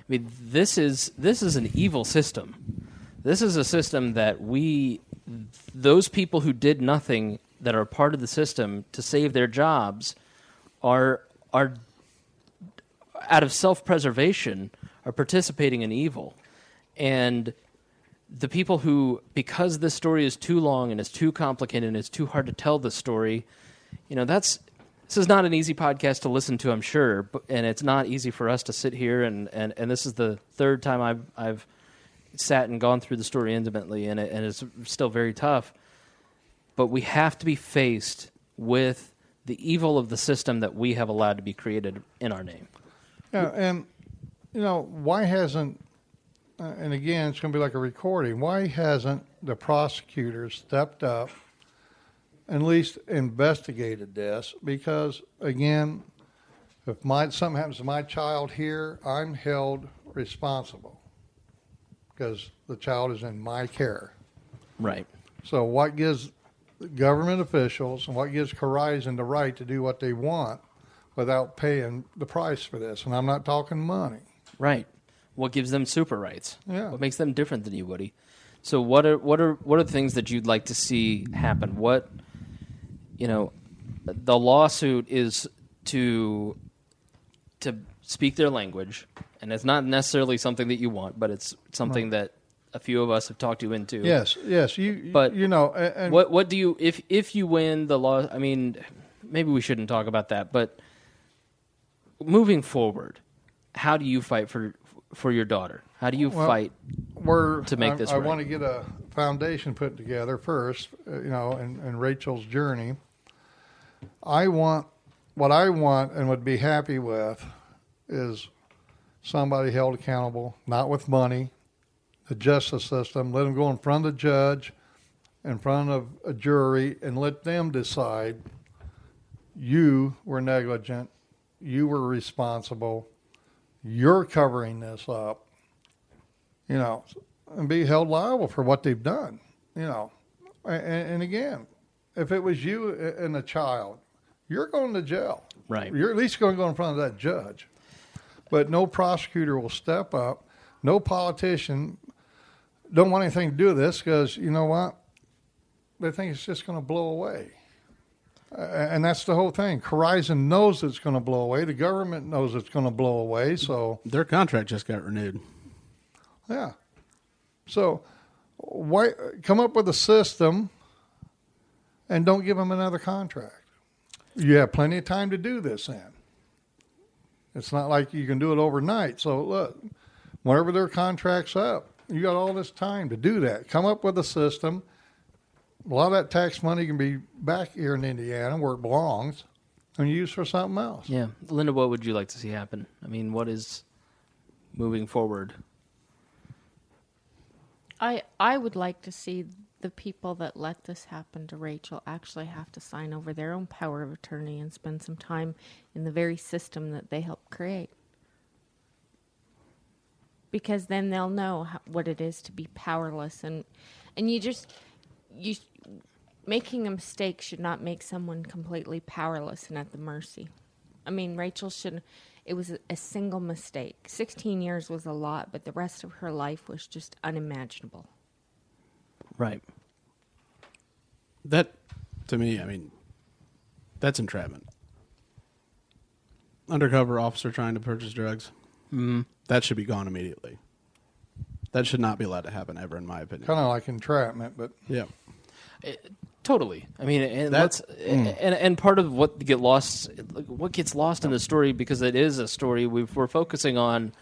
This is an evil system. This is a system that those people who did nothing, that are part of the system to save their jobs, are out of self-preservation, are participating in evil. And the people who, because this story is too long and it's too complicated and it's too hard to tell the story, this is not an easy podcast to listen to, I'm sure, and it's not easy for us to sit here, and this is the 3rd time I've sat and gone through the story intimately, and it's still very tough. But we have to be faced with the evil of the system that we have allowed to be created in our name. Yeah, and, why hasn't, and again, it's going to be like a recording, why hasn't the prosecutor stepped up at least investigated this, because, again, if something happens to my child here, I'm held responsible because the child is in my care. Right. So what gives government officials and what gives Horizon the right to do what they want without paying the price for this? And I'm not talking money. Right. What gives them super rights? Yeah. What makes them different than you, Woody? So what are things that you'd like to see happen? What, the lawsuit is to speak their language, and it's not necessarily something that you want, but it's something that a few of us have talked you into. Yes. But and what do you if you win the law? I mean, maybe we shouldn't talk about that, but moving forward, how do you fight for your daughter? How do you fight to make this right? I want to get a foundation put together first, in Rachel's journey. What I want and would be happy with is somebody held accountable, not with money, the justice system. Let them go in front of the judge, in front of a jury, and let them decide you were negligent, you were responsible, you're covering this up, and be held liable for what they've done, And again, if it was you and a child, you're going to jail. Right. You're at least going to go in front of that judge. But no prosecutor will step up. No politician don't want anything to do with this because, you know what? They think it's just going to blow away. And that's the whole thing. Horizon knows it's going to blow away. The government knows it's going to blow away. So their contract just got renewed. Yeah. So why come up with a system and don't give them another contract? You have plenty of time to do this then. It's not like you can do it overnight. So look, whenever their contract's up, you got all this time to do that. Come up with a system. A lot of that tax money can be back here in Indiana where it belongs and used for something else. Yeah. Linda, what would you like to see happen? I mean, what is moving forward? I would like to see the people that let this happen to Rachel actually have to sign over their own power of attorney and spend some time in the very system that they helped create. Because then they'll know what it is to be powerless. And making a mistake should not make someone completely powerless and at the mercy. I mean, Rachel it was a single mistake. 16 years was a lot, but the rest of her life was just unimaginable. Right. That, to me, I mean, that's entrapment. Undercover officer trying to purchase drugs. Mm-hmm. That should be gone immediately. That should not be allowed to happen ever, in my opinion. Kind of like entrapment, but yeah, totally. I mean, and part of what gets lost in the story, because it is a story, we're focusing on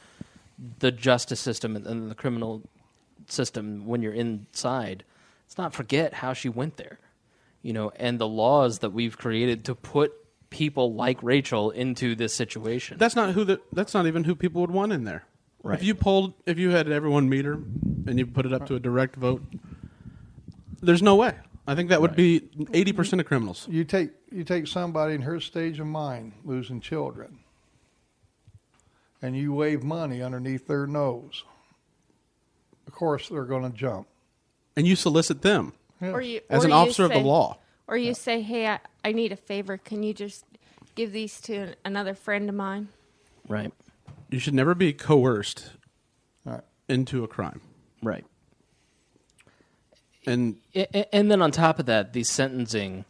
the justice system and the criminal system when you're inside. Let's not forget how she went there, and the laws that we've created to put people like Rachel into this situation. That's not even who people would want in there. Right. If you had everyone meet her and you put it up to a direct vote, there's no way. I think that would be 80% of criminals. You take somebody in her stage of mind, losing children, and you wave money underneath their nose. Of course, they're going to jump. And you solicit them Yeah. as an officer of the law. Or you say, hey, I need a favor. Can you just give these to another friend of mine? Right. You should never be coerced into a crime. Right. And then on top of that, the sentencing,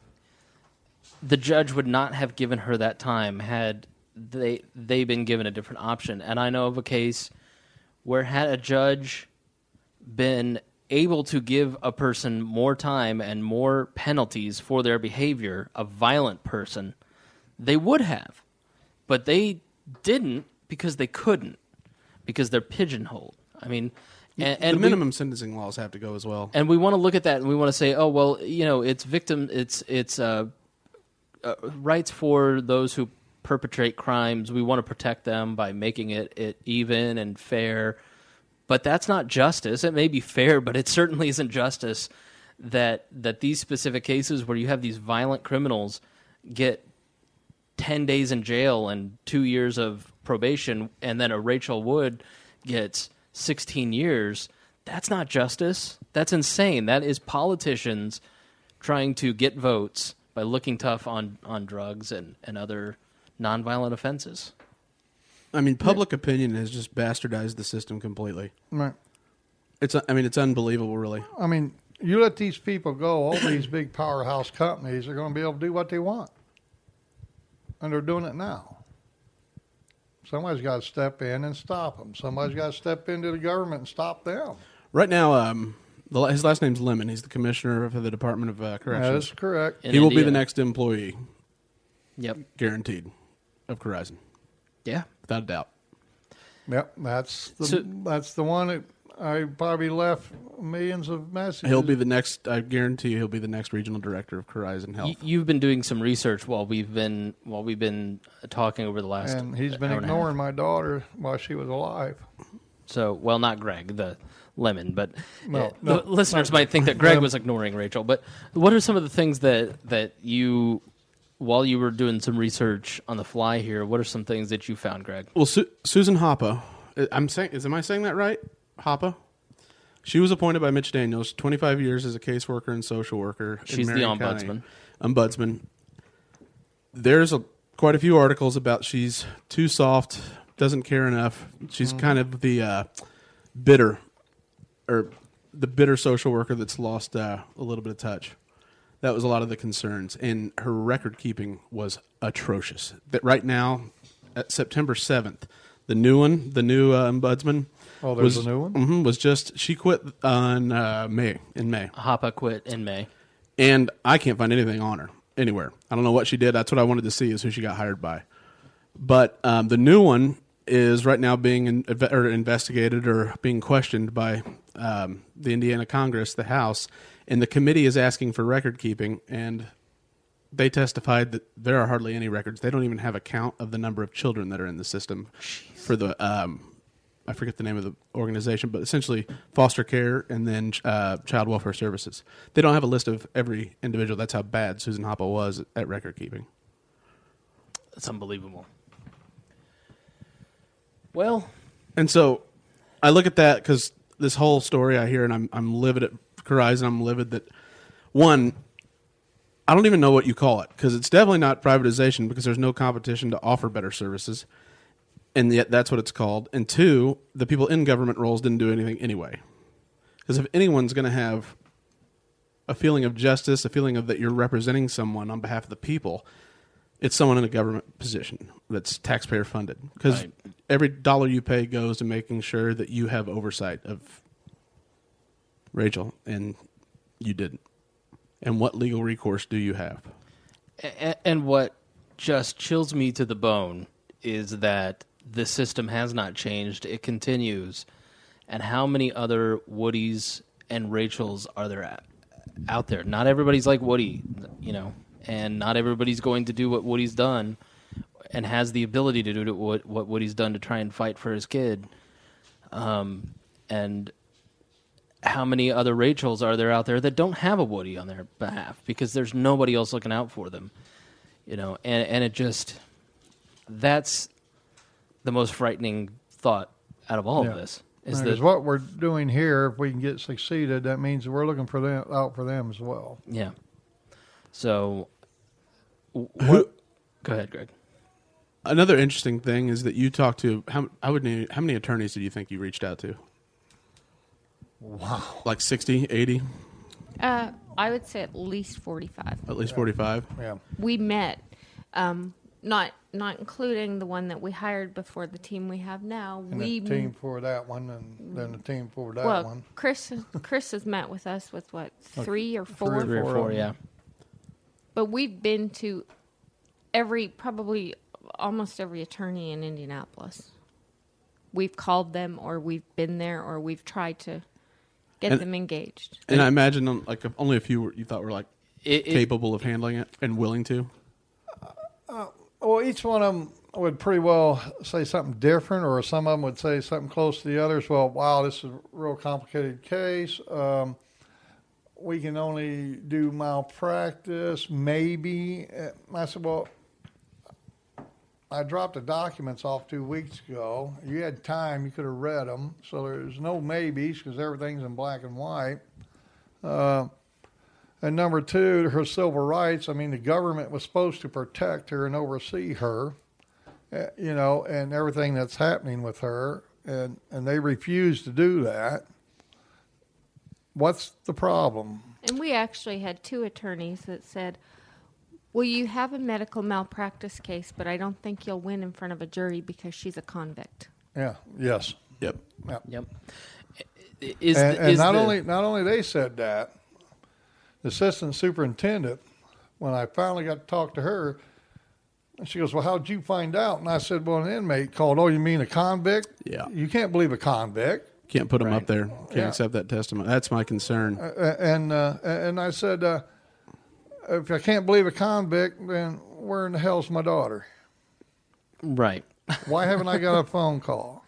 the judge would not have given her that time had they been given a different option. And I know of a case where had a judge been able to give a person more time and more penalties for their behavior, a violent person, they would have. But they didn't because they couldn't, because they're pigeonholed. I mean, and the minimum sentencing laws have to go as well. And we want to look at that and we want to say, oh, well, it's rights for those who perpetrate crimes. We want to protect them by making it even and fair. But that's not justice. It may be fair, but it certainly isn't justice that these specific cases where you have these violent criminals get 10 days in jail and 2 years of probation, and then a Rachel Wood gets 16 years, that's not justice. That's insane. That is politicians trying to get votes by looking tough on drugs and other nonviolent offenses. I mean, public opinion has just bastardized the system completely. Right. It's unbelievable, really. I mean, you let these people go, all these big powerhouse companies are going to be able to do what they want. And they're doing it now. Somebody's got to step in and stop them. Somebody's got to step into the government and stop them. Right now, his last name's Lemon. He's the commissioner of the Department of Corrections. That is correct. He will be the next employee. Yep. Guaranteed. Of Corizon. Yeah. Without a doubt. Yep. That's the one that I probably left millions of messages. He'll be the next, I guarantee you, he'll be the next regional director of Corizon Health. You've been doing some research while we've been talking over the last And he's been ignoring my daughter while she was alive. So, well, not Greg, the Lemon, but No, the listeners might think that Greg was ignoring Rachel. But what are some of the things that you, while you were doing some research on the fly here, what are some things that you found, Greg? Well, Susan Hoppe, am I saying that right? Hoppe? She was appointed by Mitch Daniels, 25 years as a caseworker and social worker. She's the ombudsman. Ombudsman. There's quite a few articles about she's too soft, doesn't care enough. She's kind of the bitter social worker that's lost a little bit of touch. That was a lot of the concerns, and her record keeping was atrocious. But right now, at September 7th, the new ombudsman. Oh, there's a new one? Mm-hmm, was just, she quit in May. Hoppe quit in May. And I can't find anything on her anywhere. I don't know what she did. That's what I wanted to see, is who she got hired by. But the new one is right now being investigated or being questioned by the Indiana Congress, the House, and the committee is asking for record keeping, and they testified that there are hardly any records. They don't even have a count of the number of children that are in the system for the I forget the name of the organization, but essentially foster care and then child welfare services. They don't have a list of every individual. That's how bad Susan Hoppe was at record keeping. That's unbelievable. Well, and so I look at that because this whole story I hear, and I'm livid at Corizon. I'm livid that, one, I don't even know what you call it, because it's definitely not privatization, because there's no competition to offer better services. And yet that's what it's called. And two, the people in government roles didn't do anything anyway. Because if anyone's going to have a feeling of justice, a feeling of that you're representing someone on behalf of the people, it's someone in a government position that's taxpayer funded. Because every dollar you pay goes to making sure that you have oversight of Rachel, and you didn't. And what legal recourse do you have? And what just chills me to the bone is that the system has not changed. It continues. And how many other Woodies and Rachels are there out there? Not everybody's like Woody, and not everybody's going to do what Woody's done and has the ability to do what Woody's done to try and fight for his kid. And how many other Rachels are there out there that don't have a Woody on their behalf because there's nobody else looking out for them? And it just, that's the most frightening thought out of all of this. Because what we're doing here, if we can get succeeded, that means we're looking for them out for them as well. Yeah. So, go ahead, Greg. Another interesting thing is that you talked to how many attorneys did you think you reached out to? Wow, like 60, 80? I would say at least 45. At least 45. Yeah. We met, not including the one that we hired before the team we have now. And the team for that one, and then the team for that one. Chris has met with us with what, 3 or 4? 3 or 4, yeah. But we've been to probably almost every attorney in Indianapolis. We've called them, or we've been there, or we've tried to get them engaged. And I imagine only a few you thought were capable of handling it and willing to. Well, each one of them would pretty well say something different, or some of them would say something close to the others. Well, wow, this is a real complicated case. we can only do malpractice, maybe. I said, well, I dropped the documents off 2 weeks ago. You had time. You could have read them. So there's no maybes because everything's in black and white. And number two, her civil rights. I mean, the government was supposed to protect her and oversee her, and everything that's happening with her. And they refused to do that. What's the problem? And we actually had 2 attorneys that said, well, you have a medical malpractice case, but I don't think you'll win in front of a jury because she's a convict. Yeah. Yes. Yep. Not only they said that, the assistant superintendent, when I finally got to talk to her, she goes, well, how'd you find out? And I said, well, an inmate called. Oh, you mean a convict? Yeah. You can't believe a convict. Can't put them up there. Can't accept that testimony. That's my concern. And I said, if I can't believe a convict, then where in the hell's my daughter? Right. Why haven't I got a phone call?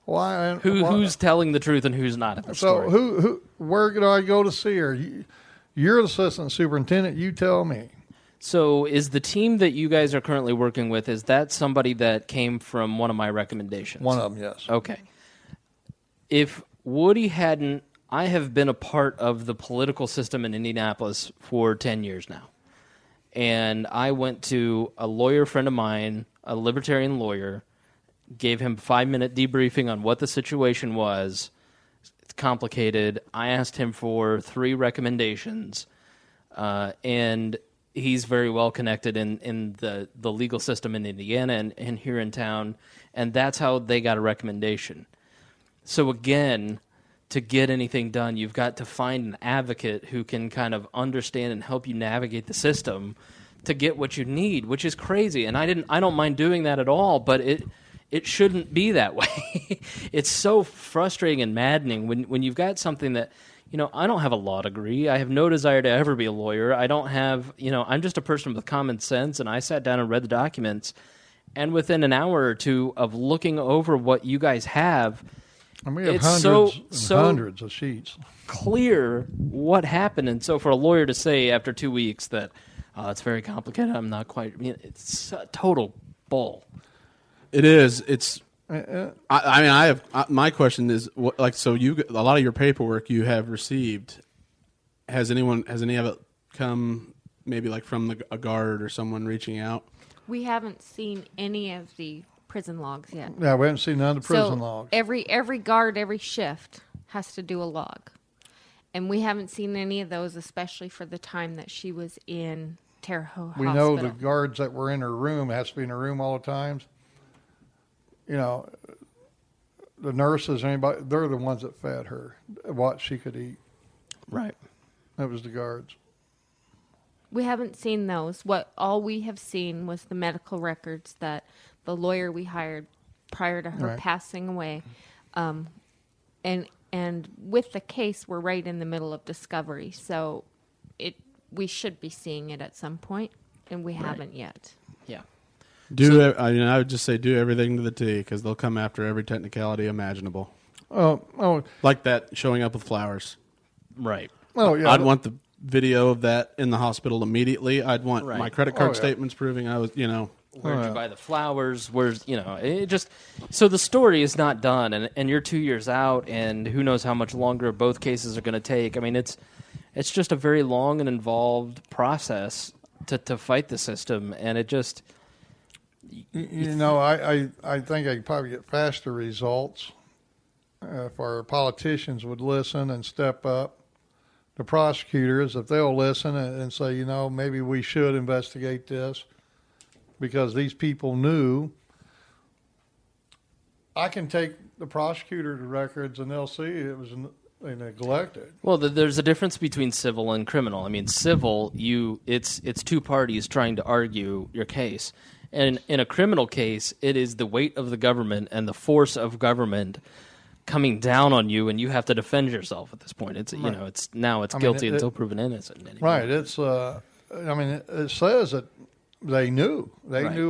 Why? Who's telling the truth and who's not in the story? So where do I go to see her? You're the assistant superintendent. You tell me. So is the team that you guys are currently working with, is that somebody that came from one of my recommendations? One of them, yes. Okay. If Woody hadn't, I have been a part of the political system in Indianapolis for 10 years now. And I went to a lawyer friend of mine, a libertarian lawyer, gave him a 5-minute debriefing on what the situation was. It's complicated. I asked him for 3 recommendations, and he's very well connected in the legal system in Indiana and here in town, and that's how they got a recommendation. So again, to get anything done, you've got to find an advocate who can kind of understand and help you navigate the system to get what you need, which is crazy. And I don't mind doing that at all, but it shouldn't be that way. It's so frustrating and maddening when you've got something that, I don't have a law degree. I have no desire to ever be a lawyer. I don't have, I'm just a person with common sense, and I sat down and read the documents. And within an hour or two of looking over what you guys have, and we have hundreds of sheets. Clear what happened. And so for a lawyer to say after 2 weeks that it's very complicated, I'm not quite, it's a total bull. It is. It's. I have my question is so a lot of your paperwork you have received. Has any of it come maybe like from a guard or someone reaching out? We haven't seen any of the prison logs yet. Yeah, we haven't seen none of the prison logs. Every guard, every shift has to do a log. And we haven't seen any of those, especially for the time that she was in Terre Haute Hospital. We know the guards that were in her room, has to be in her room all the time. The nurses, anybody, they're the ones that fed her, what she could eat. Right. That was the guards. We haven't seen those. All we have seen was the medical records that the lawyer we hired prior to her passing away. And with the case, we're right in the middle of discovery. So we should be seeing it at some point, and we haven't yet. Yeah. I would just say do everything to the T, because they'll come after every technicality imaginable. Oh, like that showing up with flowers. Right. Oh, yeah. I'd want the video of that in the hospital immediately. I'd want my credit card statements proving I was, Where'd you buy the flowers? Where's, it just... So the story is not done, and you're 2 years out, and who knows how much longer both cases are going to take. I mean, it's just a very long and involved process to fight the system, and it just... I think I could probably get faster results if our politicians would listen and step up. The prosecutors, if they'll listen and say, maybe we should investigate this because these people knew. I can take the prosecutor's records and they'll see it was neglected. Well, there's a difference between civil and criminal. I mean, civil, it's 2 parties trying to argue your case. And in a criminal case, it is the weight of the government and the force of government coming down on you, and you have to defend yourself at this point. It's it's guilty until proven innocent. Anymore. Right. It's it says that they knew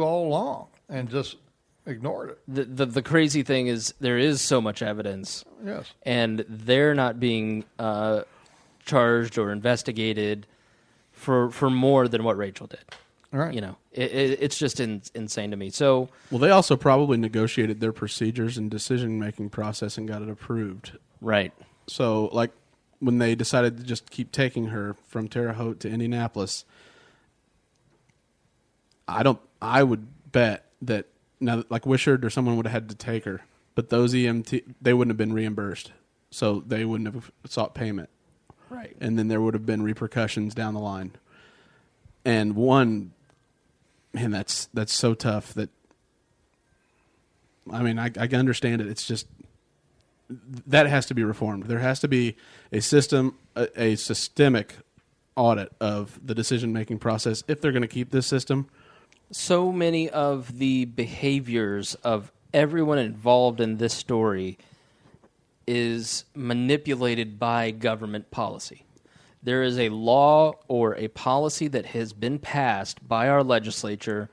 all along and just ignored it. The crazy thing is there is so much evidence. Yes. And they're not being charged or investigated for more than what Rachel did. Right. You know, it's just insane to me. So, well, they also probably negotiated their procedures and decision-making process and got it approved. Right. So, like, when they decided to just keep taking her from Terre Haute to Indianapolis, I would bet that now, like Wishart or someone would have had to take her, but those EMT, they wouldn't have been reimbursed, so they wouldn't have sought payment. Right. And then there would have been repercussions down the line. And one, man, that's so tough that, I mean, I can understand it. It's just, that has to be reformed. There has to be a systemic audit of the decision-making process if they're going to keep this system. So many of the behaviors of everyone involved in this story is manipulated by government policy. There is a law or a policy that has been passed by our legislature,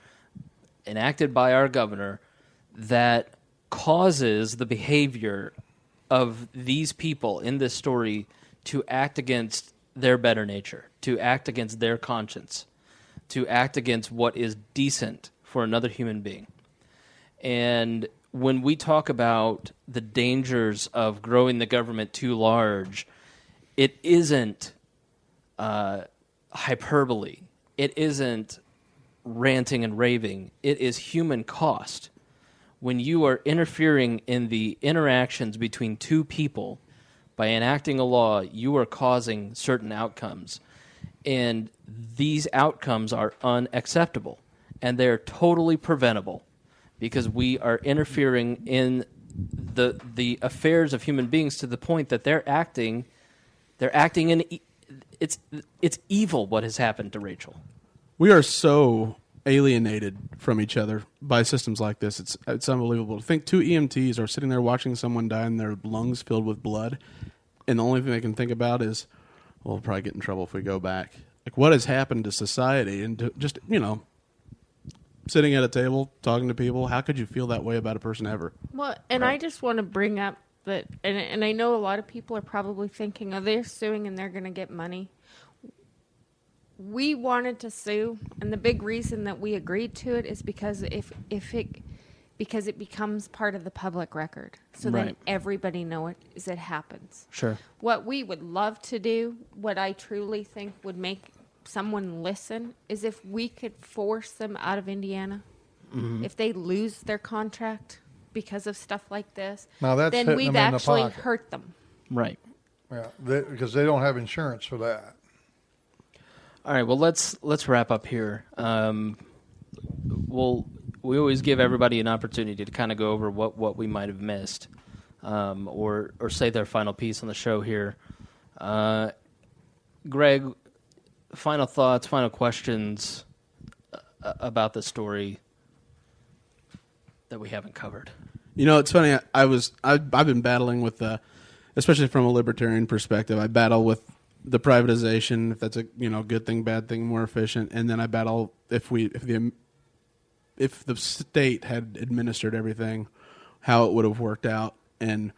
enacted by our governor, that causes the behavior of these people in this story to act against their better nature, to act against their conscience, to act against what is decent for another human being. And when we talk about the dangers of growing the government too large, it isn't hyperbole. It isn't ranting and raving. It is human cost. When you are interfering in the interactions between two people by enacting a law, you are causing certain outcomes. And these outcomes are unacceptable. And they're totally preventable because we are interfering in the affairs of human beings to the point that they're acting in it's evil what has happened to Rachel. We are so alienated from each other by systems like this. It's unbelievable. To think two EMTs are sitting there watching someone die and their lungs filled with blood, and the only thing they can think about is, well, we'll probably get in trouble if we go back. Like, what has happened to society? And to just, sitting at a table, talking to people, how could you feel that way about a person ever? Well, and right. I just want to bring up that, and I know a lot of people are probably thinking, oh, they're suing and they're going to get money. We wanted to sue, and the big reason that we agreed to it is because because it becomes part of the public record, so right. then everybody knows it happens. Sure. What we would love to do, what I truly think would make someone listen, is if we could force them out of Indiana, if they lose their contract because of stuff like this, then we've actually hurt them. Right. Yeah, because they don't have insurance for that. All right, well, let's wrap up here. We always give everybody an opportunity to kind of go over what we might have missed, or say their final piece on the show here. Greg, final thoughts, final questions about the story that we haven't covered. It's funny. I've been battling with, especially from a libertarian perspective, I battle with the privatization, if that's a good thing, bad thing, more efficient, and then I battle if the state had administered everything, how it would have worked out, and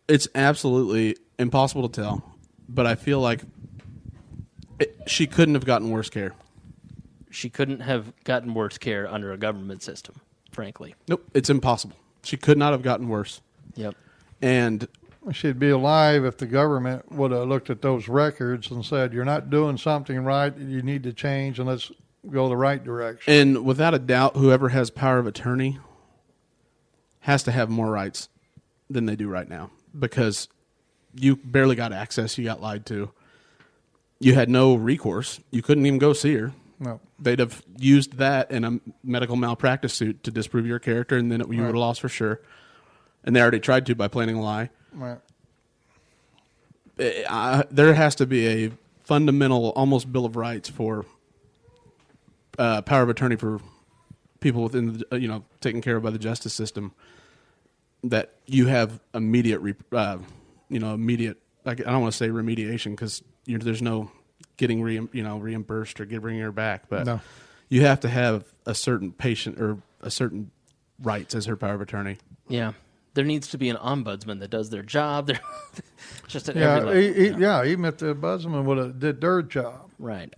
it's absolutely impossible to tell. But I feel like she couldn't have gotten worse care. She couldn't have gotten worse care under a government system, frankly. Nope, it's impossible. She could not have gotten worse. Yep. And she'd be alive if the government would have looked at those records and said, you're not doing something right, you need to change, and let's go the right direction. And without a doubt, whoever has power of attorney has to have more rights than they do right now, because you barely got access, you got lied to. You had no recourse. You couldn't even go see her. No. They'd have used that in a medical malpractice suit to disprove your character, and then you would have lost for sure. And they already tried to by planning a lie. Right. There has to be a fundamental, almost Bill of Rights for power of attorney for people within, taken care of by the justice system, that you have immediate, immediate. I don't want to say remediation because there's no getting reimbursed or bringing her back, but no. You have to have a certain patient or a certain rights as her power of attorney. Yeah. there needs to be an ombudsman that does their job. Just at yeah, every level. Even if the ombudsman would have did their job, right?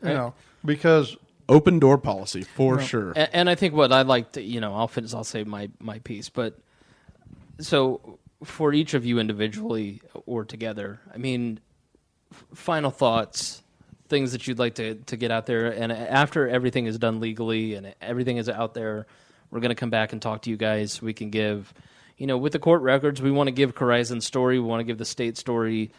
Because open door policy for sure. And I think what I like to, I'll say my piece, but so for each of you individually or together, I mean, final thoughts, things that you'd like to get out there, and after everything is done legally and everything is out there, we're going to come back and talk to you guys. We can give, with the court records, we want to give Corizon's story, we want to give the state story.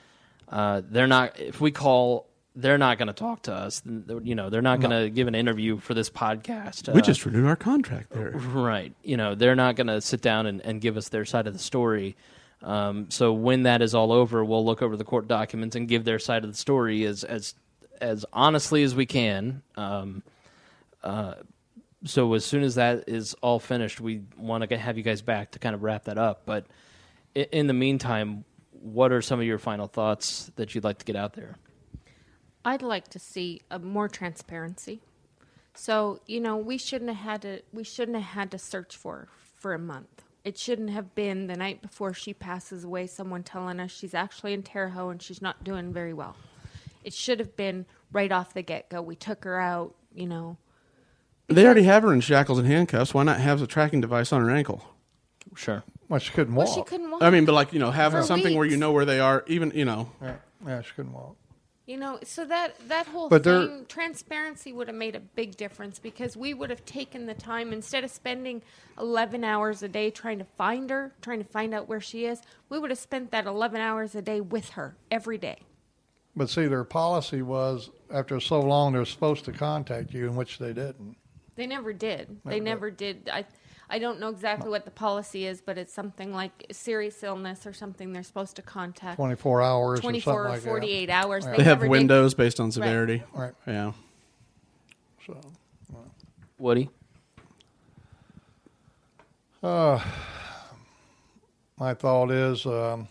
They're not, if we call, they're not going to talk to us. They're not going to give an interview for this podcast. We just renewed our contract there. Right. They're not going to sit down and give us their side of the story. So when that is all over, we'll look over the court documents and give their side of the story as honestly as we can. So as soon as that is all finished, we want to have you guys back to kind of wrap that up. But in the meantime, what are some of your final thoughts that you'd like to get out there? I'd like to see more transparency. So, we shouldn't have had to search for a month. It shouldn't have been the night before she passes away, someone telling us she's actually in Terre Haute and she's not doing very well. It should have been right off the get-go. We took her out, They already have her in shackles and handcuffs. Why not have a tracking device on her ankle? Sure. Well, she couldn't walk. Well, she couldn't walk. I mean, but have For something weeks. where you know where they are, even, Yeah, she couldn't walk. So that whole But thing, transparency would have made a big difference because we would have taken the time, instead of spending 11 hours a day trying to find her, trying to find out where she is, we would have spent that 11 hours a day with her every day. But see, their policy was after so long they're supposed to contact you, in which they didn't. They never did. They never did. I don't know exactly what the policy is, but it's something like serious illness or something they're supposed to contact. 24 hours 24 or or something 48 like hours. Yeah. they have never windows based on severity. Right. Yeah. So, Woody? my thought is, if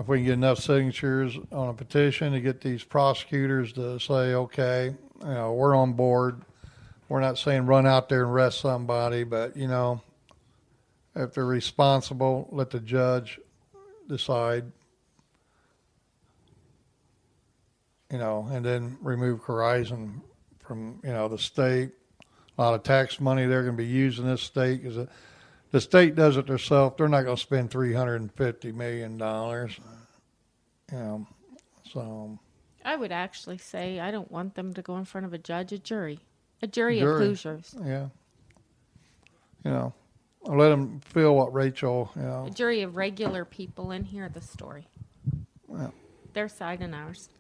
we can get enough signatures on a petition to get these prosecutors to say, okay, we're on board. We're not saying run out there and arrest somebody, but, if they're responsible, let the judge decide, and then remove Corizon from, the state. A lot of tax money they're going to be using this state because the state does it themselves. They're not going to spend $350 million, so. I would actually say I don't want them to go in front of a judge, a jury of Hoosiers. Yeah. I'll let them feel what Rachel, A jury of regular people and hear the story. Yeah. Their side and ours.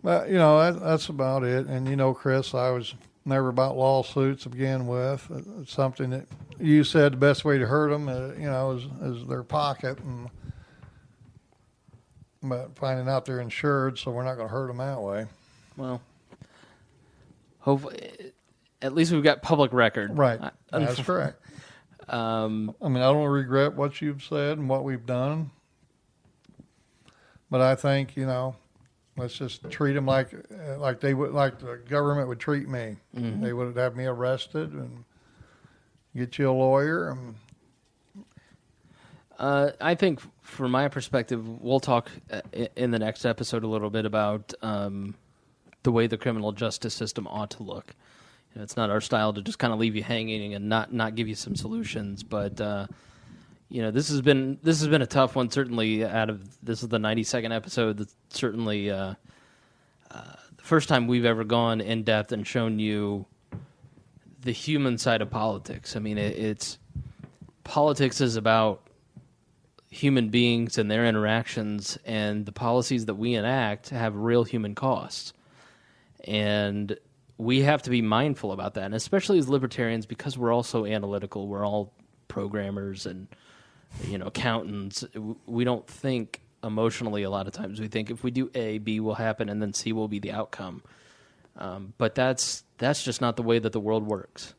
But, that's about it. And, Chris, I was never about lawsuits to begin with. It's something that you said the best way to hurt them, is their pocket. But finding out they're insured, so we're not going to hurt them that way. Well, hopefully, at least we've got public record. Right. That's correct. I don't regret what you've said and what we've done. But I think, let's just treat them like they would, like the government would treat me. Mm-hmm. They would have me arrested and get you a lawyer. I think, from my perspective, we'll talk in the next episode a little bit about the way the criminal justice system ought to look. It's not our style to just kind of leave you hanging and not give you some solutions, but this has been a tough one. Certainly, this is the 92nd episode. That's certainly the first time we've ever gone in depth and shown you the human side of politics. I mean, it's politics is about human beings and their interactions, and the policies that we enact have real human costs. And we have to be mindful about that, and especially as libertarians, because we're also analytical. We're all programmers and accountants. We don't think emotionally a lot of times. We think if we do A, B will happen, and then C will be the outcome. But that's just not the way that the world works.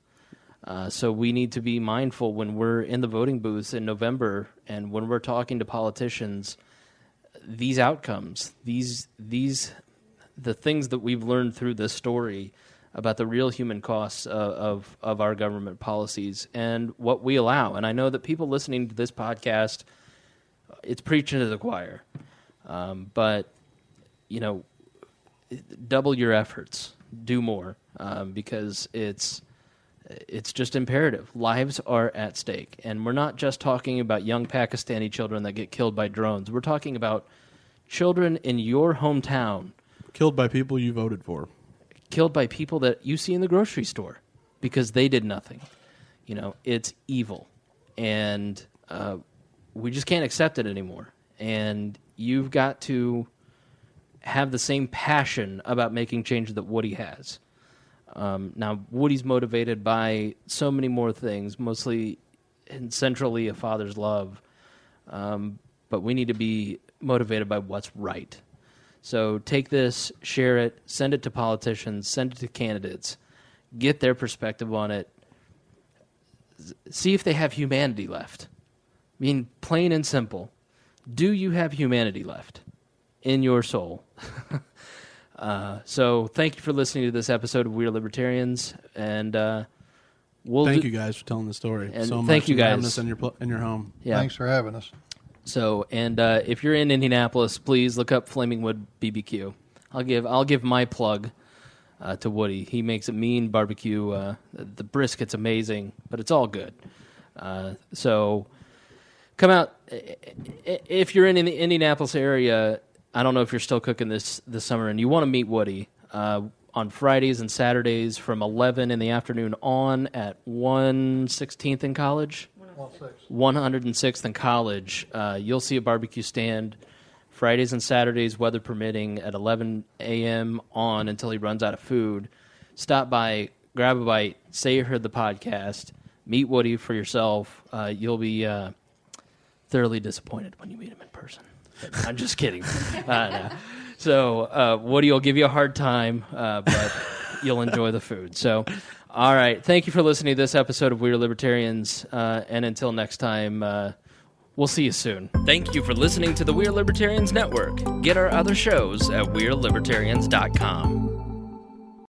So we need to be mindful when we're in the voting booths in November and when we're talking to politicians, these outcomes, the things that we've learned through this story, about the real human costs of our government policies and what we allow. And I know that people listening to this podcast, it's preaching to the choir. But, double your efforts, do more, because it's just imperative. Lives are at stake. And we're not just talking about young Pakistani children that get killed by drones. We're talking about children in your hometown. Killed by people you voted for. Killed by people that you see in the grocery store because they did nothing. It's evil. And we just can't accept it anymore. And you've got to have the same passion about making change that Woody has. Now, Woody's motivated by so many more things, mostly and centrally a father's love. But we need to be motivated by what's right. So take this, share it, send it to politicians, send it to candidates, get their perspective on it, see if they have humanity left. I mean, plain and simple. Do you have humanity left in your soul? So thank you for listening to this episode of We Are Libertarians, and thank you guys for telling the story and so much. Thank you guys having us in your home. Yeah. Thanks for having us. So, and if you're in Indianapolis, please look up Flaming Wood BBQ. I'll give my plug to Woody. He makes a mean barbecue. The brisket's amazing, but it's all good. So come out if you're in the Indianapolis area. I don't know if you're still cooking this summer, and you want to meet Woody on Fridays and Saturdays from 11 in the afternoon on at 116th in College. 106th in College. You'll see a barbecue stand Fridays and Saturdays, weather permitting, at 11 a.m. on until he runs out of food. Stop by, grab a bite, say you heard the podcast, meet Woody for yourself. You'll be thoroughly disappointed when you meet him in person. I'm just kidding. No. So Woody will give you a hard time, but you'll enjoy the food. So, all right. Thank you for listening to this episode of We Are Libertarians. And until next time, we'll see you soon. Thank you for listening to the We Are Libertarians Network. Get our other shows at wearelibertarians.com.